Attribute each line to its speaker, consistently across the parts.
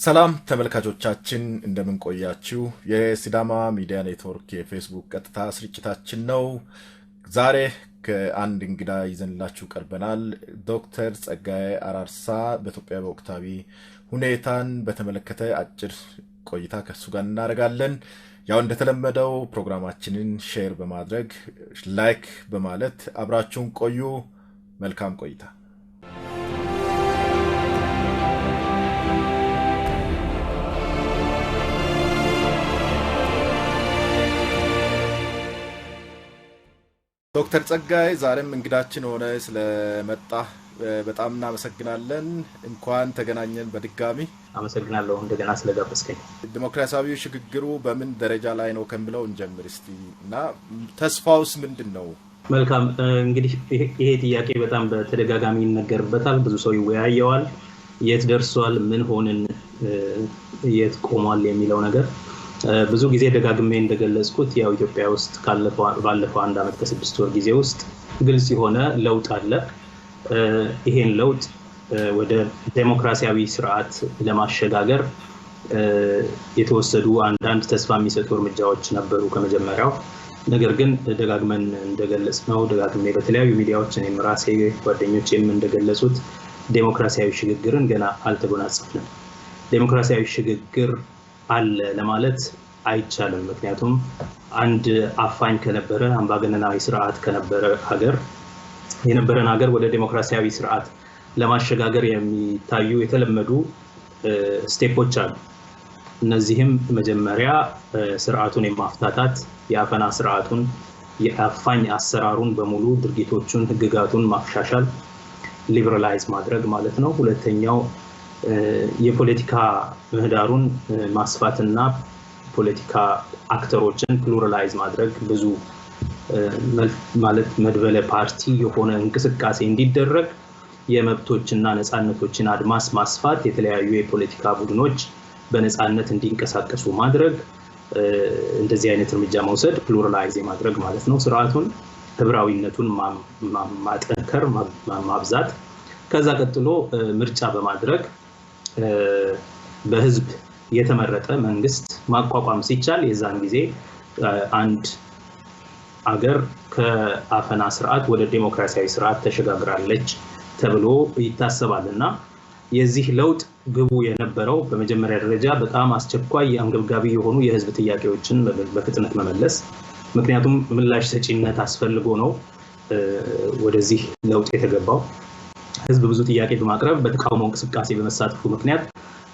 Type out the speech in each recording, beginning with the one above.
Speaker 1: ሰላም ተመልካቾቻችን እንደምን ቆያችሁ? የሲዳማ ሚዲያ ኔትወርክ የፌስቡክ ቀጥታ ስርጭታችን ነው። ዛሬ ከአንድ እንግዳ ይዘንላችሁ ቀርበናል። ዶክተር ጸጋዬ አራርሳ በኢትዮጵያ ወቅታዊ ሁኔታን በተመለከተ አጭር ቆይታ ከሱ ጋር እናደርጋለን። ያው እንደተለመደው ፕሮግራማችንን ሼር በማድረግ ላይክ በማለት አብራችሁን ቆዩ። መልካም ቆይታ። ዶክተር ጸጋዬ ዛሬም እንግዳችን ሆነ ስለመጣ በጣም እናመሰግናለን። እንኳን ተገናኘን በድጋሚ።
Speaker 2: አመሰግናለሁ እንደገና ስለጋበዝከኝ።
Speaker 1: ዲሞክራሲያዊ ሽግግሩ በምን ደረጃ ላይ ነው ከሚለው እንጀምር እስቲ እና ተስፋውስ ምንድነው?
Speaker 2: መልካም እንግዲህ ይሄ ጥያቄ በጣም በተደጋጋሚ ይነገርበታል፣ ብዙ ሰው ይወያየዋል። የት ደርሷል፣ ምን ሆንን፣ የት ቆሟል የሚለው ነገር ብዙ ጊዜ ደጋግሜ እንደገለጽኩት ያው ኢትዮጵያ ውስጥ ባለፈው 1 ዓመት ከ6 ወር ጊዜ ውስጥ ግልጽ የሆነ ለውጥ አለ። ይሄን ለውጥ ወደ ዴሞክራሲያዊ ስርዓት ለማሸጋገር የተወሰዱ አንዳንድ ተስፋ የሚሰጡ እርምጃዎች ነበሩ ከመጀመሪያው። ነገር ግን ደጋግመን እንደገለጽነው ደጋግሜ በተለያዩ ሚዲያዎች እኔም ራሴ ጓደኞቼም እንደገለጹት ዴሞክራሲያዊ ሽግግርን ገና አልተጎናጸፍንም። ዴሞክራሲያዊ ሽግግር አለ ለማለት አይቻልም። ምክንያቱም አንድ አፋኝ ከነበረ አምባገነናዊ ስርዓት ከነበረ ሀገር የነበረን ሀገር ወደ ዴሞክራሲያዊ ስርዓት ለማሸጋገር የሚታዩ የተለመዱ ስቴፖች አሉ። እነዚህም መጀመሪያ ስርዓቱን የማፍታታት የአፈና ስርዓቱን የአፋኝ አሰራሩን በሙሉ ድርጊቶቹን ህግጋቱን ማሻሻል ሊበራላይዝ ማድረግ ማለት ነው። ሁለተኛው የፖለቲካ ምህዳሩን ማስፋትና ፖለቲካ አክተሮችን ፕሉራላይዝ ማድረግ ብዙ ማለት መድበለ ፓርቲ የሆነ እንቅስቃሴ እንዲደረግ የመብቶችና ነፃነቶችን አድማስ ማስፋት የተለያዩ የፖለቲካ ቡድኖች በነፃነት እንዲንቀሳቀሱ ማድረግ እንደዚህ አይነት እርምጃ መውሰድ ፕሉራላይዝ ማድረግ ማለት ነው። ስርዓቱን ህብራዊነቱን ማጠንከር ማብዛት ከዛ ቀጥሎ ምርጫ በማድረግ በህዝብ የተመረጠ መንግስት ማቋቋም ሲቻል የዛን ጊዜ አንድ አገር ከአፈና ስርዓት ወደ ዴሞክራሲያዊ ስርዓት ተሸጋግራለች ተብሎ ይታሰባልና የዚህ ለውጥ ግቡ የነበረው በመጀመሪያ ደረጃ በጣም አስቸኳይ አንገብጋቢ የሆኑ የህዝብ ጥያቄዎችን በፍጥነት መመለስ። ምክንያቱም ምላሽ ሰጪነት አስፈልጎ ነው ወደዚህ ለውጥ የተገባው። ህዝብ ብዙ ጥያቄ በማቅረብ በተቃውሞ እንቅስቃሴ በመሳተፉ ምክንያት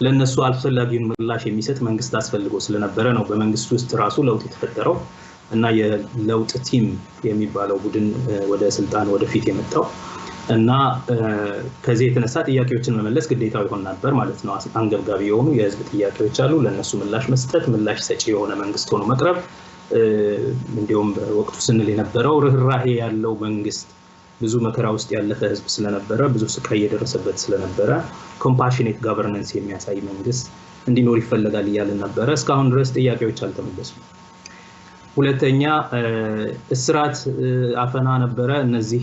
Speaker 2: ለነሱ አስፈላጊውን ምላሽ የሚሰጥ መንግስት አስፈልጎ ስለነበረ ነው በመንግስት ውስጥ ራሱ ለውጥ የተፈጠረው እና የለውጥ ቲም የሚባለው ቡድን ወደ ስልጣን ወደፊት የመጣው እና ከዚህ የተነሳ ጥያቄዎችን መመለስ ግዴታው ይሆን ነበር ማለት ነው። አንገብጋቢ የሆኑ የህዝብ ጥያቄዎች አሉ፣ ለነሱ ምላሽ መስጠት፣ ምላሽ ሰጪ የሆነ መንግስት ሆኖ መቅረብ። እንዲሁም በወቅቱ ስንል የነበረው ርህራሄ ያለው መንግስት ብዙ መከራ ውስጥ ያለፈ ህዝብ ስለነበረ ብዙ ስቃይ እየደረሰበት ስለነበረ ኮምፓሽኔት ጋቨርናንስ የሚያሳይ መንግስት እንዲኖር ይፈልጋል እያልን ነበረ። እስካሁን ድረስ ጥያቄዎች አልተመለሱም። ሁለተኛ እስራት አፈና ነበረ። እነዚህ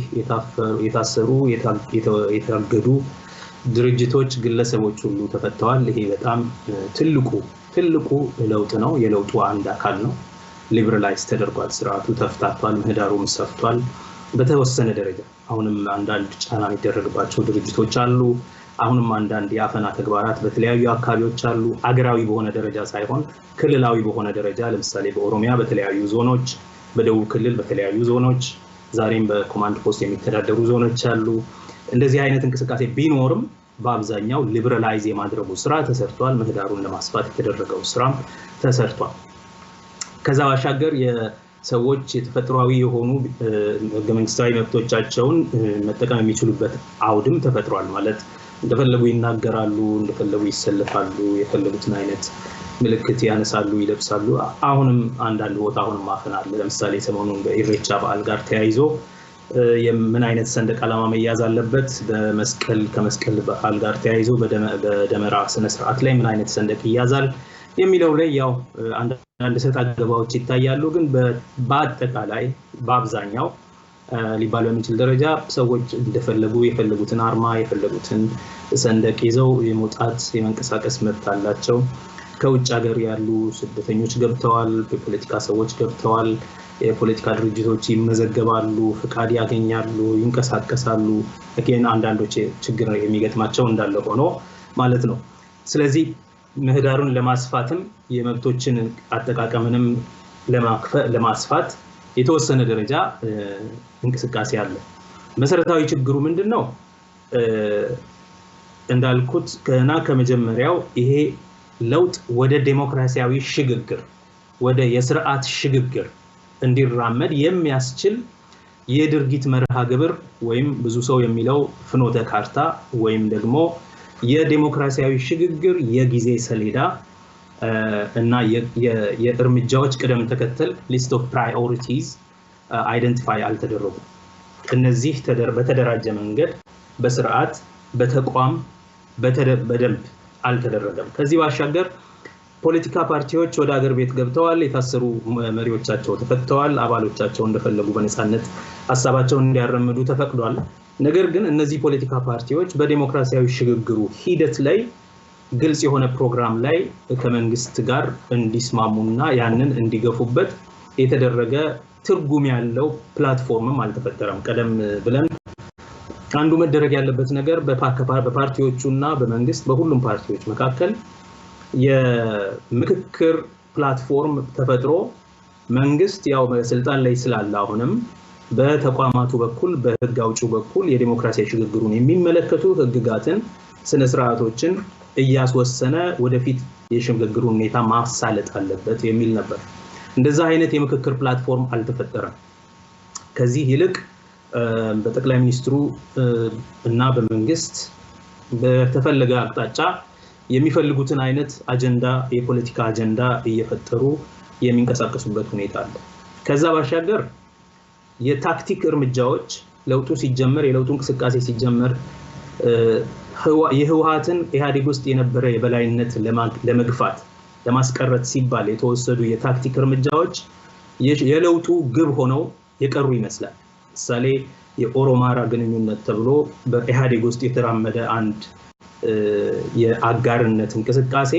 Speaker 2: የታሰሩ የታገዱ ድርጅቶች ግለሰቦች ሁሉ ተፈተዋል። ይሄ በጣም ትልቁ ለውጥ ነው። የለውጡ አንድ አካል ነው። ሊበራላይዝ ተደርጓል፣ ስርዓቱ ተፍታቷል፣ ምህዳሩም ሰፍቷል በተወሰነ ደረጃ። አሁንም አንዳንድ ጫና የሚደረግባቸው ድርጅቶች አሉ። አሁንም አንዳንድ የአፈና ተግባራት በተለያዩ አካባቢዎች አሉ። አገራዊ በሆነ ደረጃ ሳይሆን ክልላዊ በሆነ ደረጃ፣ ለምሳሌ በኦሮሚያ በተለያዩ ዞኖች፣ በደቡብ ክልል በተለያዩ ዞኖች፣ ዛሬም በኮማንድ ፖስት የሚተዳደሩ ዞኖች አሉ። እንደዚህ አይነት እንቅስቃሴ ቢኖርም በአብዛኛው ሊበራላይዝ የማድረጉ ስራ ተሰርቷል። ምህዳሩን ለማስፋት የተደረገው ስራም ተሰርቷል። ከዛ ባሻገር ሰዎች የተፈጥሯዊ የሆኑ ህገ መንግስታዊ መብቶቻቸውን መጠቀም የሚችሉበት አውድም ተፈጥሯል። ማለት እንደፈለጉ ይናገራሉ፣ እንደፈለጉ ይሰለፋሉ፣ የፈለጉትን አይነት ምልክት ያነሳሉ፣ ይለብሳሉ። አሁንም አንዳንድ ቦታ አሁንም ማፈን አለ። ለምሳሌ ሰሞኑን በኢሬቻ በዓል ጋር ተያይዞ ምን አይነት ሰንደቅ ዓላማ መያዝ አለበት፣ ከመስቀል በዓል ጋር ተያይዞ በደመራ ስነ ስርዓት ላይ ምን አይነት ሰንደቅ ይያዛል የሚለው ላይ ያው አንዳንድ ሰጣ ገባዎች ይታያሉ። ግን በአጠቃላይ በአብዛኛው ሊባል በሚችል ደረጃ ሰዎች እንደፈለጉ የፈለጉትን አርማ የፈለጉትን ሰንደቅ ይዘው የመውጣት የመንቀሳቀስ መብት አላቸው። ከውጭ ሀገር ያሉ ስደተኞች ገብተዋል፣ የፖለቲካ ሰዎች ገብተዋል፣ የፖለቲካ ድርጅቶች ይመዘገባሉ፣ ፍቃድ ያገኛሉ፣ ይንቀሳቀሳሉ። ግን አንዳንዶች ችግር የሚገጥማቸው እንዳለ ሆኖ ማለት ነው። ስለዚህ ምህዳሩን ለማስፋትም የመብቶችን አጠቃቀምንም ለማስፋት የተወሰነ ደረጃ እንቅስቃሴ አለ። መሰረታዊ ችግሩ ምንድነው? እንዳልኩት ገና ከመጀመሪያው ይሄ ለውጥ ወደ ዴሞክራሲያዊ ሽግግር ወደ የስርዓት ሽግግር እንዲራመድ የሚያስችል የድርጊት መርሃ ግብር ወይም ብዙ ሰው የሚለው ፍኖተ ካርታ ወይም ደግሞ የዴሞክራሲያዊ ሽግግር የጊዜ ሰሌዳ እና የእርምጃዎች ቅደም ተከተል ሊስት ኦፍ ፕራዮሪቲስ አይደንቲፋይ አልተደረጉ። እነዚህ በተደራጀ መንገድ በስርዓት በተቋም በደንብ አልተደረገም። ከዚህ ባሻገር ፖለቲካ ፓርቲዎች ወደ ሀገር ቤት ገብተዋል፣ የታሰሩ መሪዎቻቸው ተፈተዋል፣ አባሎቻቸው እንደፈለጉ በነፃነት ሐሳባቸውን እንዲያራምዱ ተፈቅዷል። ነገር ግን እነዚህ ፖለቲካ ፓርቲዎች በዲሞክራሲያዊ ሽግግሩ ሂደት ላይ ግልጽ የሆነ ፕሮግራም ላይ ከመንግስት ጋር እንዲስማሙና ያንን እንዲገፉበት የተደረገ ትርጉም ያለው ፕላትፎርምም አልተፈጠረም። ቀደም ብለን አንዱ መደረግ ያለበት ነገር በፓርቲዎቹና በመንግስት በሁሉም ፓርቲዎች መካከል የምክክር ፕላትፎርም ተፈጥሮ መንግስት ያው በስልጣን ላይ ስላለ አሁንም በተቋማቱ በኩል በህግ አውጪው በኩል የዲሞክራሲያዊ ሽግግሩን የሚመለከቱ ህግጋትን ስነ ስርዓቶችን እያስወሰነ ወደፊት የሽግግሩን ሁኔታ ማሳለጥ አለበት የሚል ነበር። እንደዛ አይነት የምክክር ፕላትፎርም አልተፈጠረም። ከዚህ ይልቅ በጠቅላይ ሚኒስትሩ እና በመንግስት በተፈለገ አቅጣጫ የሚፈልጉትን አይነት አጀንዳ የፖለቲካ አጀንዳ እየፈጠሩ የሚንቀሳቀሱበት ሁኔታ አለ። ከዛ ባሻገር የታክቲክ እርምጃዎች ለውጡ ሲጀመር የለውጡ እንቅስቃሴ ሲጀመር የህወሓትን ኢህአዴግ ውስጥ የነበረ የበላይነት ለመግፋት ለማስቀረት ሲባል የተወሰዱ የታክቲክ እርምጃዎች የለውጡ ግብ ሆነው የቀሩ ይመስላል። ምሳሌ የኦሮማራ ግንኙነት ተብሎ በኢህአዴግ ውስጥ የተራመደ አንድ የአጋርነት እንቅስቃሴ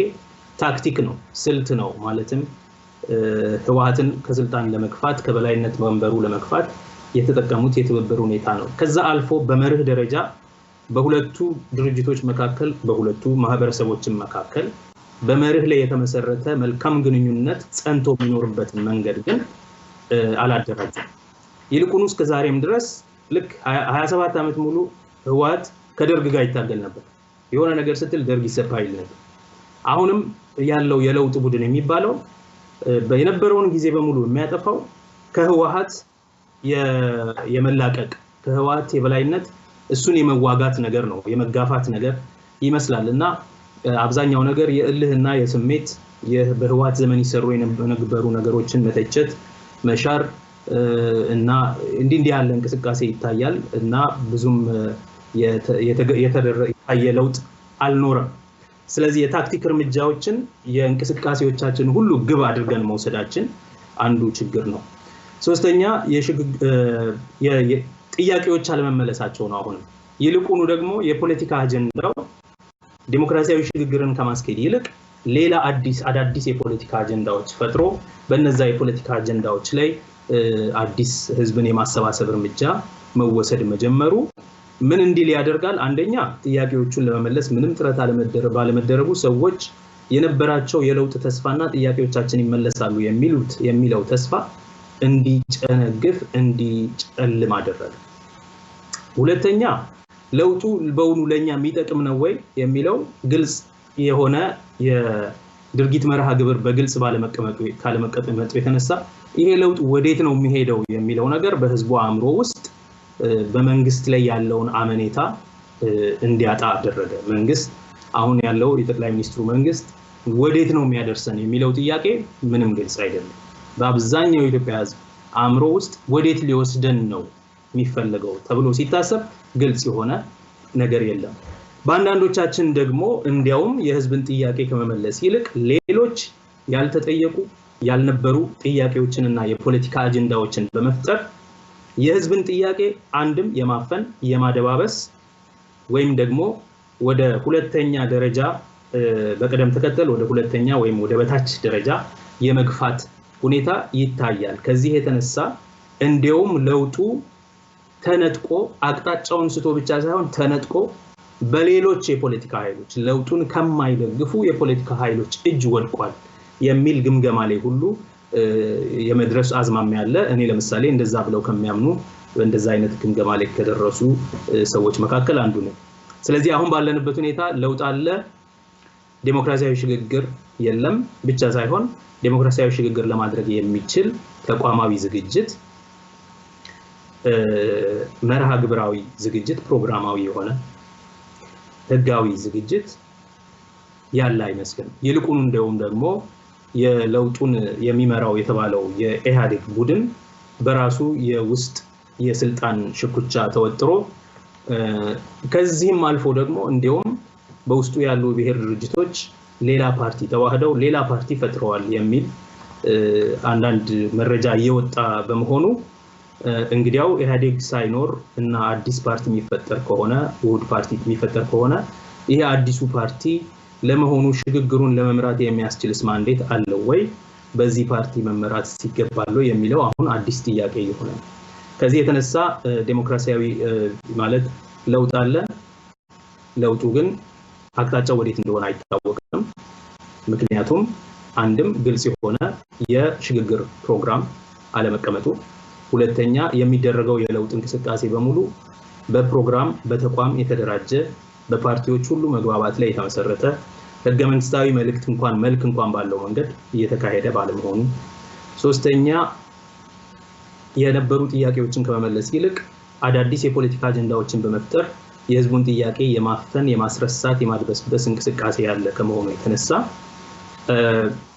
Speaker 2: ታክቲክ ነው፣ ስልት ነው። ማለትም ህወሓትን ከስልጣን ለመግፋት ከበላይነት መንበሩ ለመግፋት የተጠቀሙት የትብብር ሁኔታ ነው። ከዛ አልፎ በመርህ ደረጃ በሁለቱ ድርጅቶች መካከል በሁለቱ ማህበረሰቦችን መካከል በመርህ ላይ የተመሰረተ መልካም ግንኙነት ጸንቶ የሚኖርበትን መንገድ ግን አላደረጀም። ይልቁንስ ከዛሬም ድረስ ልክ 27 ዓመት ሙሉ ህወሓት ከደርግ ጋር ይታገል ነበር። የሆነ ነገር ስትል ደርግ ይሰፋይል ነበር። አሁንም ያለው የለውጥ ቡድን የሚባለው የነበረውን ጊዜ በሙሉ የሚያጠፋው ከህወሓት የመላቀቅ ከህወሓት የበላይነት እሱን የመዋጋት ነገር ነው፣ የመጋፋት ነገር ይመስላል። እና አብዛኛው ነገር የእልህና የስሜት በህወሓት ዘመን ይሰሩ የነበሩ ነገሮችን መተቸት፣ መሻር እና እንዲህ ያለ እንቅስቃሴ ይታያል እና ብዙም የታየ ለውጥ አልኖረም። ስለዚህ የታክቲክ እርምጃዎችን የእንቅስቃሴዎቻችን ሁሉ ግብ አድርገን መውሰዳችን አንዱ ችግር ነው። ሶስተኛ ጥያቄዎች አለመመለሳቸው ነው። አሁን ይልቁኑ ደግሞ የፖለቲካ አጀንዳው ዲሞክራሲያዊ ሽግግርን ከማስኬድ ይልቅ ሌላ አዳዲስ የፖለቲካ አጀንዳዎች ፈጥሮ በእነዛ የፖለቲካ አጀንዳዎች ላይ አዲስ ህዝብን የማሰባሰብ እርምጃ መወሰድ መጀመሩ ምን እንዲል ያደርጋል? አንደኛ ጥያቄዎቹን ለመመለስ ምንም ጥረት ባለመደረጉ ሰዎች የነበራቸው የለውጥ ተስፋና ጥያቄዎቻችን ይመለሳሉ የሚለው ተስፋ እንዲጨነግፍ እንዲጨልም አደረገ። ሁለተኛ ለውጡ በእውኑ ለኛ የሚጠቅም ነው ወይ የሚለው ግልጽ የሆነ የድርጊት መርሃ ግብር በግልጽ ካለመቀመጡ የተነሳ ይሄ ለውጥ ወዴት ነው የሚሄደው የሚለው ነገር በህዝቡ አእምሮ ውስጥ በመንግስት ላይ ያለውን አመኔታ እንዲያጣ አደረገ። መንግስት አሁን ያለው የጠቅላይ ሚኒስትሩ መንግስት ወዴት ነው የሚያደርሰን የሚለው ጥያቄ ምንም ግልጽ አይደለም። በአብዛኛው የኢትዮጵያ ህዝብ አእምሮ ውስጥ ወዴት ሊወስደን ነው የሚፈልገው ተብሎ ሲታሰብ ግልጽ የሆነ ነገር የለም። በአንዳንዶቻችን ደግሞ እንዲያውም የህዝብን ጥያቄ ከመመለስ ይልቅ ሌሎች ያልተጠየቁ ያልነበሩ ጥያቄዎችንና የፖለቲካ አጀንዳዎችን በመፍጠር የህዝብን ጥያቄ አንድም የማፈን የማደባበስ ወይም ደግሞ ወደ ሁለተኛ ደረጃ በቀደም ተከተል ወደ ሁለተኛ ወይም ወደ በታች ደረጃ የመግፋት ሁኔታ ይታያል። ከዚህ የተነሳ እንዲያውም ለውጡ ተነጥቆ አቅጣጫውን ስቶ ብቻ ሳይሆን ተነጥቆ በሌሎች የፖለቲካ ኃይሎች ለውጡን ከማይደግፉ የፖለቲካ ኃይሎች እጅ ወድቋል የሚል ግምገማ ላይ ሁሉ የመድረስ አዝማሚያ አለ። እኔ ለምሳሌ እንደዛ ብለው ከሚያምኑ እንደዛ አይነት ግምገማ ላይ ከደረሱ ሰዎች መካከል አንዱ ነኝ። ስለዚህ አሁን ባለንበት ሁኔታ ለውጥ አለ፣ ዲሞክራሲያዊ ሽግግር የለም ብቻ ሳይሆን ዲሞክራሲያዊ ሽግግር ለማድረግ የሚችል ተቋማዊ ዝግጅት፣ መርሃ ግብራዊ ዝግጅት፣ ፕሮግራማዊ የሆነ ህጋዊ ዝግጅት ያለ አይመስልም። ይልቁን እንደውም ደግሞ የለውጡን የሚመራው የተባለው የኢህአዴግ ቡድን በራሱ የውስጥ የስልጣን ሽኩቻ ተወጥሮ ከዚህም አልፎ ደግሞ እንደውም በውስጡ ያሉ ብሔር ድርጅቶች ሌላ ፓርቲ ተዋህደው ሌላ ፓርቲ ፈጥረዋል የሚል አንዳንድ መረጃ እየወጣ በመሆኑ እንግዲያው ኢህአዴግ ሳይኖር እና አዲስ ፓርቲ የሚፈጠር ከሆነ ውህድ ፓርቲ የሚፈጠር ከሆነ ይሄ አዲሱ ፓርቲ ለመሆኑ ሽግግሩን ለመምራት የሚያስችልስ ማንዴት አለው ወይ? በዚህ ፓርቲ መመራት ሲገባለው የሚለው አሁን አዲስ ጥያቄ ይሆነ። ከዚህ የተነሳ ዲሞክራሲያዊ ማለት ለውጥ አለ። ለውጡ ግን አቅጣጫው ወዴት እንደሆነ አይታወቅም። ምክንያቱም አንድም ግልጽ የሆነ የሽግግር ፕሮግራም አለመቀመጡ፣ ሁለተኛ የሚደረገው የለውጥ እንቅስቃሴ በሙሉ በፕሮግራም በተቋም የተደራጀ በፓርቲዎች ሁሉ መግባባት ላይ የተመሰረተ ህገ መንግስታዊ መልክ እንኳን ባለው መንገድ እየተካሄደ ባለመሆኑ፣ ሶስተኛ የነበሩ ጥያቄዎችን ከመመለስ ይልቅ አዳዲስ የፖለቲካ አጀንዳዎችን በመፍጠር የህዝቡን ጥያቄ የማፈን የማስረሳት የማድበስበስ እንቅስቃሴ ያለ ከመሆኑ የተነሳ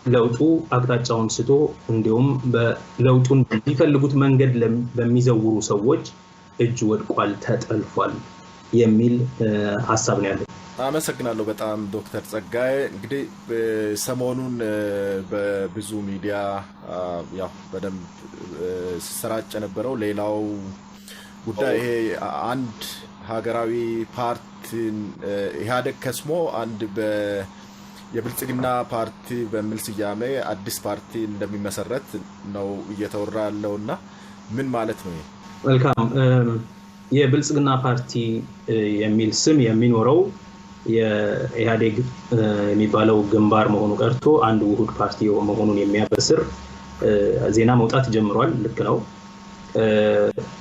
Speaker 2: ለውጡ አቅጣጫውን ስቶ እንዲሁም በለውጡን በሚፈልጉት መንገድ በሚዘውሩ ሰዎች እጅ ወድቋል፣ ተጠልፏል የሚል ሐሳብ ነው ያለው።
Speaker 1: አመሰግናለሁ በጣም ዶክተር ጸጋዬ። እንግዲህ ሰሞኑን በብዙ ሚዲያ ያው በደንብ ሲሰራጭ የነበረው ሌላው ጉዳይ ይሄ አንድ ሀገራዊ ፓርቲን ኢህአዴግ ከስሞ አንድ የብልጽግና ፓርቲ በሚል ስያሜ አዲስ ፓርቲ እንደሚመሰረት ነው እየተወራ ያለውና ምን ማለት ነው?
Speaker 2: መልካም። የብልጽግና ፓርቲ የሚል ስም የሚኖረው የኢህአዴግ የሚባለው ግንባር መሆኑ ቀርቶ አንድ ውህድ ፓርቲ መሆኑን የሚያበስር ዜና መውጣት ጀምሯል። ልክ ነው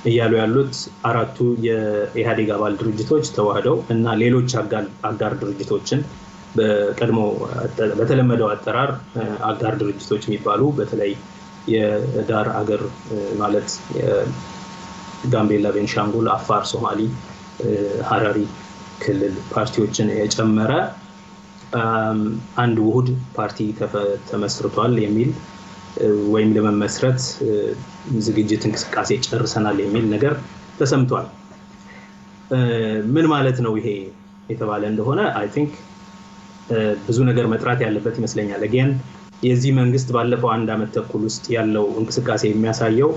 Speaker 2: እያሉ ያሉት አራቱ የኢህአዴግ አባል ድርጅቶች ተዋህደው እና ሌሎች አጋር ድርጅቶችን በቀድሞ በተለመደው አጠራር አጋር ድርጅቶች የሚባሉ በተለይ የዳር አገር ማለት ጋምቤላ፣ ቤንሻንጉል፣ አፋር፣ ሶማሊ፣ ሀረሪ ክልል ፓርቲዎችን የጨመረ አንድ ውህድ ፓርቲ ተመስርቷል የሚል ወይም ለመመስረት ዝግጅት እንቅስቃሴ ጨርሰናል የሚል ነገር ተሰምቷል። ምን ማለት ነው ይሄ የተባለ እንደሆነ አይ ቲንክ ብዙ ነገር መጥራት ያለበት ይመስለኛል። again የዚህ መንግስት ባለፈው አንድ አመት ተኩል ውስጥ ያለው እንቅስቃሴ የሚያሳየው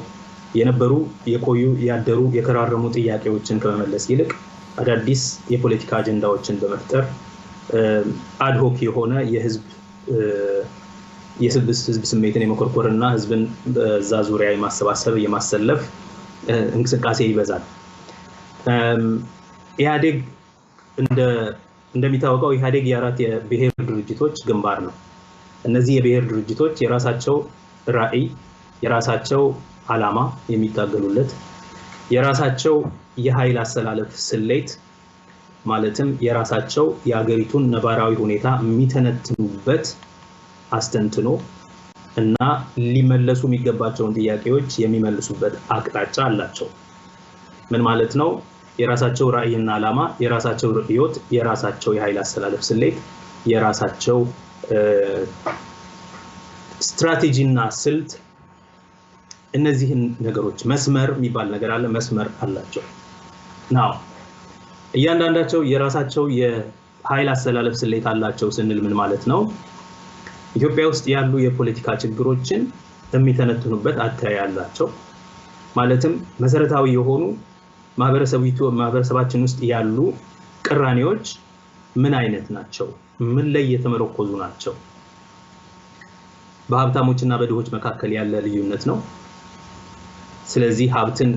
Speaker 2: የነበሩ የቆዩ ያደሩ የከራረሙ ጥያቄዎችን ከመመለስ ይልቅ አዳዲስ የፖለቲካ አጀንዳዎችን በመፍጠር አድሆክ የሆነ የህዝብ ስሜትን የመኮርኮርና ህዝብን በዛ ዙሪያ የማሰባሰብ የማሰለፍ እንቅስቃሴ ይበዛል። ኢህአዴግ እንደሚታወቀው ኢህአዴግ የአራት የብሔር ድርጅቶች ግንባር ነው። እነዚህ የብሔር ድርጅቶች የራሳቸው ራዕይ፣ የራሳቸው ዓላማ የሚታገሉለት፣ የራሳቸው የኃይል አሰላለፍ ስሌት ማለትም የራሳቸው የሀገሪቱን ነባራዊ ሁኔታ የሚተነትኑበት አስተንትኖ እና ሊመለሱ የሚገባቸውን ጥያቄዎች የሚመልሱበት አቅጣጫ አላቸው። ምን ማለት ነው? የራሳቸው ራዕይና ዓላማ፣ የራሳቸው ርዕዮት፣ የራሳቸው የኃይል አሰላለፍ ስሌት፣ የራሳቸው ስትራቴጂና ስልት፣ እነዚህን ነገሮች መስመር የሚባል ነገር አለ፣ መስመር አላቸው። ናው እያንዳንዳቸው የራሳቸው የኃይል አሰላለፍ ስሌት አላቸው ስንል ምን ማለት ነው? ኢትዮጵያ ውስጥ ያሉ የፖለቲካ ችግሮችን የሚተነትኑበት አተያይ አላቸው። ማለትም መሰረታዊ የሆኑ ማህበረሰባችን ውስጥ ያሉ ቅራኔዎች ምን አይነት ናቸው? ምን ላይ የተመረኮዙ ናቸው? በሀብታሞችና በድሆች መካከል ያለ ልዩነት ነው። ስለዚህ ሀብትን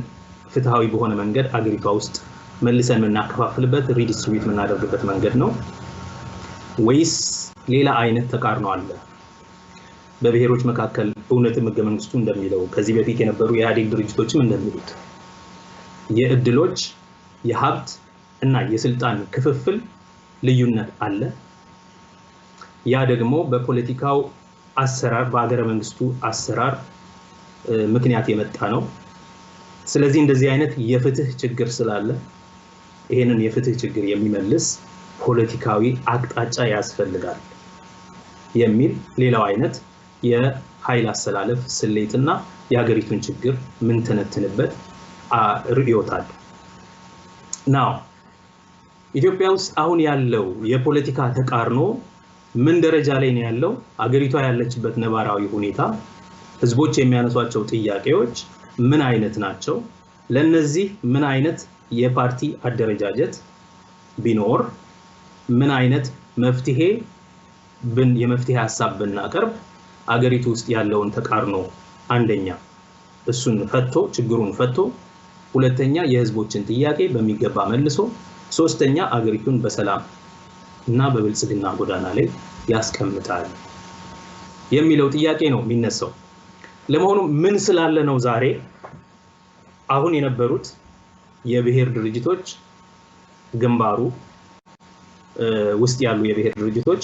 Speaker 2: ፍትሃዊ በሆነ መንገድ አገሪቷ ውስጥ መልሰን የምናከፋፍልበት ሪዲስትሪቢዩት የምናደርግበት መንገድ ነው ወይስ ሌላ አይነት ተቃርኖ አለ? በብሔሮች መካከል እውነትም ህገ መንግስቱ እንደሚለው ከዚህ በፊት የነበሩ የኢህአዴግ ድርጅቶችም እንደሚሉት የእድሎች የሀብት እና የስልጣን ክፍፍል ልዩነት አለ። ያ ደግሞ በፖለቲካው አሰራር በአገረ መንግስቱ አሰራር ምክንያት የመጣ ነው። ስለዚህ እንደዚህ አይነት የፍትህ ችግር ስላለ ይሄንን የፍትህ ችግር የሚመልስ ፖለቲካዊ አቅጣጫ ያስፈልጋል የሚል ሌላው አይነት የኃይል አሰላለፍ ስሌትና የሀገሪቱን ችግር ምን ተነትንበት ርዕዮት አለ። ናው ኢትዮጵያ ውስጥ አሁን ያለው የፖለቲካ ተቃርኖ ምን ደረጃ ላይ ነው ያለው? አገሪቷ ያለችበት ነባራዊ ሁኔታ፣ ህዝቦች የሚያነሷቸው ጥያቄዎች ምን አይነት ናቸው? ለነዚህ ምን አይነት የፓርቲ አደረጃጀት ቢኖር ምን አይነት የመፍትሄ ሐሳብ ብናቀርብ አገሪቱ ውስጥ ያለውን ተቃርኖ አንደኛ እሱን ፈቶ ችግሩን ፈቶ፣ ሁለተኛ የህዝቦችን ጥያቄ በሚገባ መልሶ፣ ሶስተኛ አገሪቱን በሰላም እና በብልጽግና ጎዳና ላይ ያስቀምጣል የሚለው ጥያቄ ነው የሚነሳው። ለመሆኑ ምን ስላለ ነው ዛሬ አሁን የነበሩት የብሔር ድርጅቶች ግንባሩ ውስጥ ያሉ የብሔር ድርጅቶች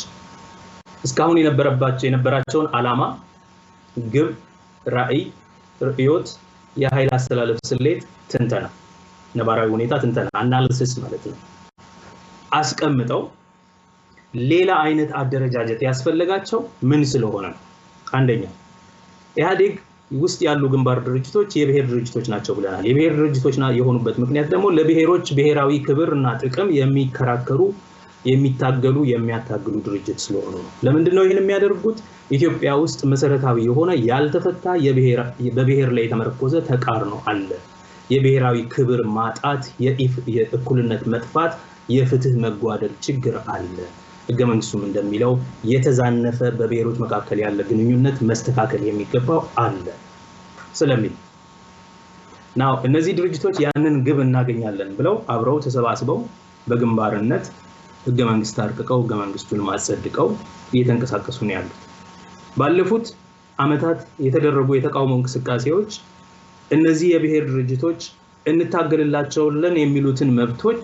Speaker 2: እስካሁን የነበራቸውን ዓላማ፣ ግብ፣ ራዕይ፣ ርዕዮት፣ የኃይል አስተላለፍ ስሌት ትንተና፣ ነባራዊ ሁኔታ ትንተና አናሊሲስ ማለት ነው አስቀምጠው ሌላ አይነት አደረጃጀት ያስፈልጋቸው ምን ስለሆነ ነው? አንደኛ ኢህአዴግ ውስጥ ያሉ ግንባር ድርጅቶች የብሔር ድርጅቶች ናቸው ብለናል። የብሔር ድርጅቶች የሆኑበት ምክንያት ደግሞ ለብሔሮች ብሔራዊ ክብር እና ጥቅም የሚከራከሩ የሚታገሉ የሚያታግሉ ድርጅት ስለሆኑ ነው። ለምንድን ነው ይሄን የሚያደርጉት? ኢትዮጵያ ውስጥ መሰረታዊ የሆነ ያልተፈታ በብሔር ላይ የተመረኮዘ ተቃርኖ አለ። የብሔራዊ ክብር ማጣት፣ የእኩልነት መጥፋት፣ የፍትህ መጓደል ችግር አለ። ህገ መንግስቱም እንደሚለው የተዛነፈ በብሔሮች መካከል ያለ ግንኙነት መስተካከል የሚገባው አለ ስለሚል ናው እነዚህ ድርጅቶች ያንን ግብ እናገኛለን ብለው አብረው ተሰባስበው በግንባርነት ህገ መንግስት አርቅቀው ህገ መንግስቱን ማጸድቀው እየተንቀሳቀሱ ነው ያሉት። ባለፉት አመታት የተደረጉ የተቃውሞ እንቅስቃሴዎች እነዚህ የብሔር ድርጅቶች እንታገልላቸውልን የሚሉትን መብቶች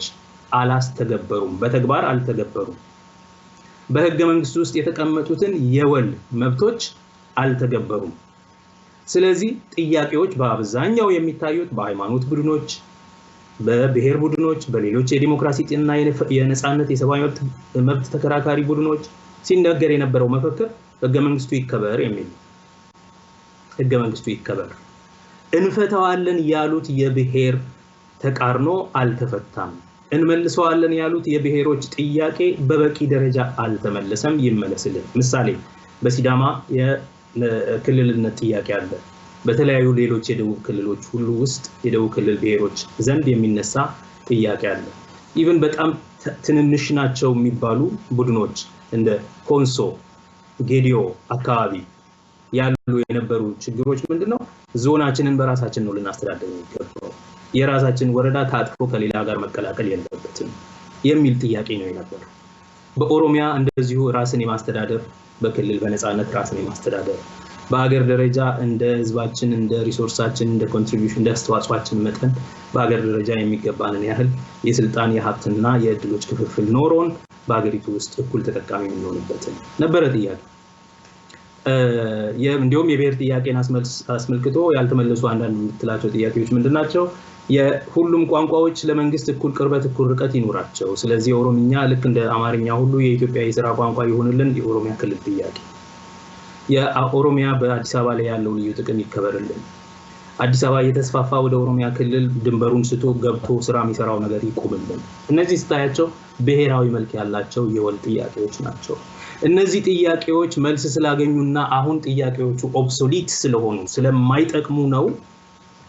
Speaker 2: አላስተገበሩም፣ በተግባር አልተገበሩም። በህገ መንግስቱ ውስጥ የተቀመጡትን የወል መብቶች አልተገበሩም። ስለዚህ ጥያቄዎች በአብዛኛው የሚታዩት በሃይማኖት ቡድኖች፣ በብሔር ቡድኖች፣ በሌሎች የዲሞክራሲ እና የነጻነት የሰብአዊ መብት ተከራካሪ ቡድኖች ሲነገር የነበረው መፈክር ህገ መንግስቱ ይከበር የሚል ህገ መንግስቱ ይከበር። እንፈታዋለን ያሉት የብሔር ተቃርኖ አልተፈታም። እንመልሰዋለን ያሉት የብሔሮች ጥያቄ በበቂ ደረጃ አልተመለሰም፣ ይመለስልን። ምሳሌ በሲዳማ የክልልነት ጥያቄ አለ። በተለያዩ ሌሎች የደቡብ ክልሎች ሁሉ ውስጥ የደቡብ ክልል ብሔሮች ዘንድ የሚነሳ ጥያቄ አለ። ኢቭን በጣም ትንንሽ ናቸው የሚባሉ ቡድኖች እንደ ኮንሶ፣ ጌዲዮ አካባቢ ያሉ የነበሩ ችግሮች ምንድነው? ዞናችንን በራሳችን ነው ልናስተዳደር የሚገባው፣ የራሳችን ወረዳ ታጥፎ ከሌላ ጋር መቀላቀል የለበትም የሚል ጥያቄ ነው የነበረው። በኦሮሚያ እንደዚሁ ራስን የማስተዳደር በክልል በነፃነት ራስን የማስተዳደር በአገር ደረጃ እንደ ህዝባችን እንደ ሪሶርሳችን እንደ ኮንትሪቢዩሽን እንደ አስተዋጽኦአችን መጠን በአገር ደረጃ የሚገባንን ያህል የስልጣን የሀብትና የእድሎች ክፍፍል ኖሮን በአገሪቱ ውስጥ እኩል ተጠቃሚ የምንሆንበት ነበረ ጥያቄ። እንዲሁም የብሔር ጥያቄን አስመልክቶ ያልተመለሱ አንዳንድ የምትላቸው ጥያቄዎች ምንድናቸው? የሁሉም ቋንቋዎች ለመንግስት እኩል ቅርበት እኩል ርቀት ይኖራቸው፣ ስለዚህ ኦሮምኛ ልክ እንደ አማርኛ ሁሉ የኢትዮጵያ የሥራ ቋንቋ ይሆንልን የኦሮሚያ ክልል ጥያቄ። የኦሮሚያ በአዲስ አበባ ላይ ያለው ልዩ ጥቅም ይከበርልን። አዲስ አበባ እየተስፋፋ ወደ ኦሮሚያ ክልል ድንበሩን ስቶ ገብቶ ስራ የሚሰራው ነገር ይቆምልን። እነዚህ ስታያቸው ብሔራዊ መልክ ያላቸው የወል ጥያቄዎች ናቸው። እነዚህ ጥያቄዎች መልስ ስላገኙና አሁን ጥያቄዎቹ ኦብሶሊት ስለሆኑ ስለማይጠቅሙ ነው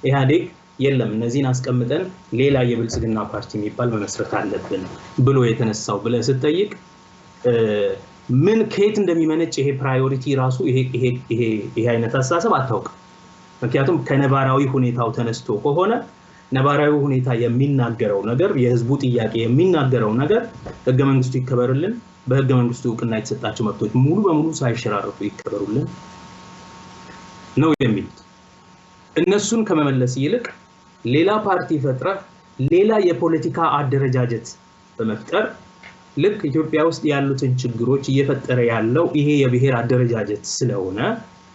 Speaker 2: ኢህአዴግ የለም እነዚህን አስቀምጠን ሌላ የብልጽግና ፓርቲ የሚባል መመስረት አለብን ብሎ የተነሳው ብለ ስትጠይቅ ምን ከየት እንደሚመነጭ ይሄ ፕራዮሪቲ ራሱ ይሄ አይነት አስተሳሰብ አታውቅ። ምክንያቱም ከነባራዊ ሁኔታው ተነስቶ ከሆነ ነባራዊ ሁኔታ የሚናገረው ነገር የህዝቡ ጥያቄ የሚናገረው ነገር ህገ መንግስቱ ይከበርልን፣ በህገ መንግስቱ እውቅና የተሰጣቸው መብቶች ሙሉ በሙሉ ሳይሸራረፉ ይከበሩልን ነው የሚሉት። እነሱን ከመመለስ ይልቅ ሌላ ፓርቲ ፈጥረ ሌላ የፖለቲካ አደረጃጀት በመፍጠር ልክ ኢትዮጵያ ውስጥ ያሉትን ችግሮች እየፈጠረ ያለው ይሄ የብሔር አደረጃጀት ስለሆነ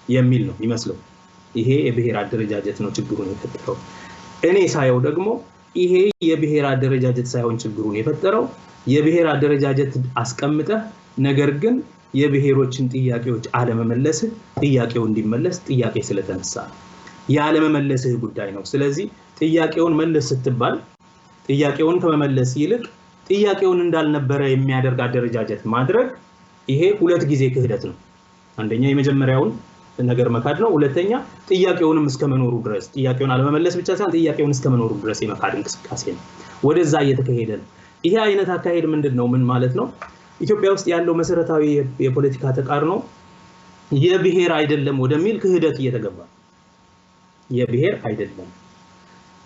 Speaker 2: የሚል ነው ይመስለው። ይሄ የብሔር አደረጃጀት ነው ችግሩን የፈጠረው። እኔ ሳየው ደግሞ ይሄ የብሔር አደረጃጀት ሳይሆን ችግሩን የፈጠረው የብሔር አደረጃጀት አስቀምጠ ነገር ግን የብሔሮችን ጥያቄዎች አለመመለስ ጥያቄው እንዲመለስ ጥያቄ ስለተነሳ ያለመመለስህ ጉዳይ ነው። ስለዚህ ጥያቄውን መለስ ስትባል ጥያቄውን ከመመለስ ይልቅ ጥያቄውን እንዳልነበረ የሚያደርግ አደረጃጀት ማድረግ ይሄ ሁለት ጊዜ ክህደት ነው። አንደኛ የመጀመሪያውን ነገር መካድ ነው። ሁለተኛ ጥያቄውንም እስከመኖሩ ድረስ ጥያቄውን አለመመለስ ብቻ ሳይሆን ጥያቄውን እስከመኖሩ ድረስ የመካድ እንቅስቃሴ ነው። ወደዛ እየተካሄደ ነው። ይሄ አይነት አካሄድ ምንድነው? ምን ማለት ነው? ኢትዮጵያ ውስጥ ያለው መሰረታዊ የፖለቲካ ተቃርኖ የብሔር አይደለም ወደሚል ክህደት እየተገባ የብሔር አይደለም።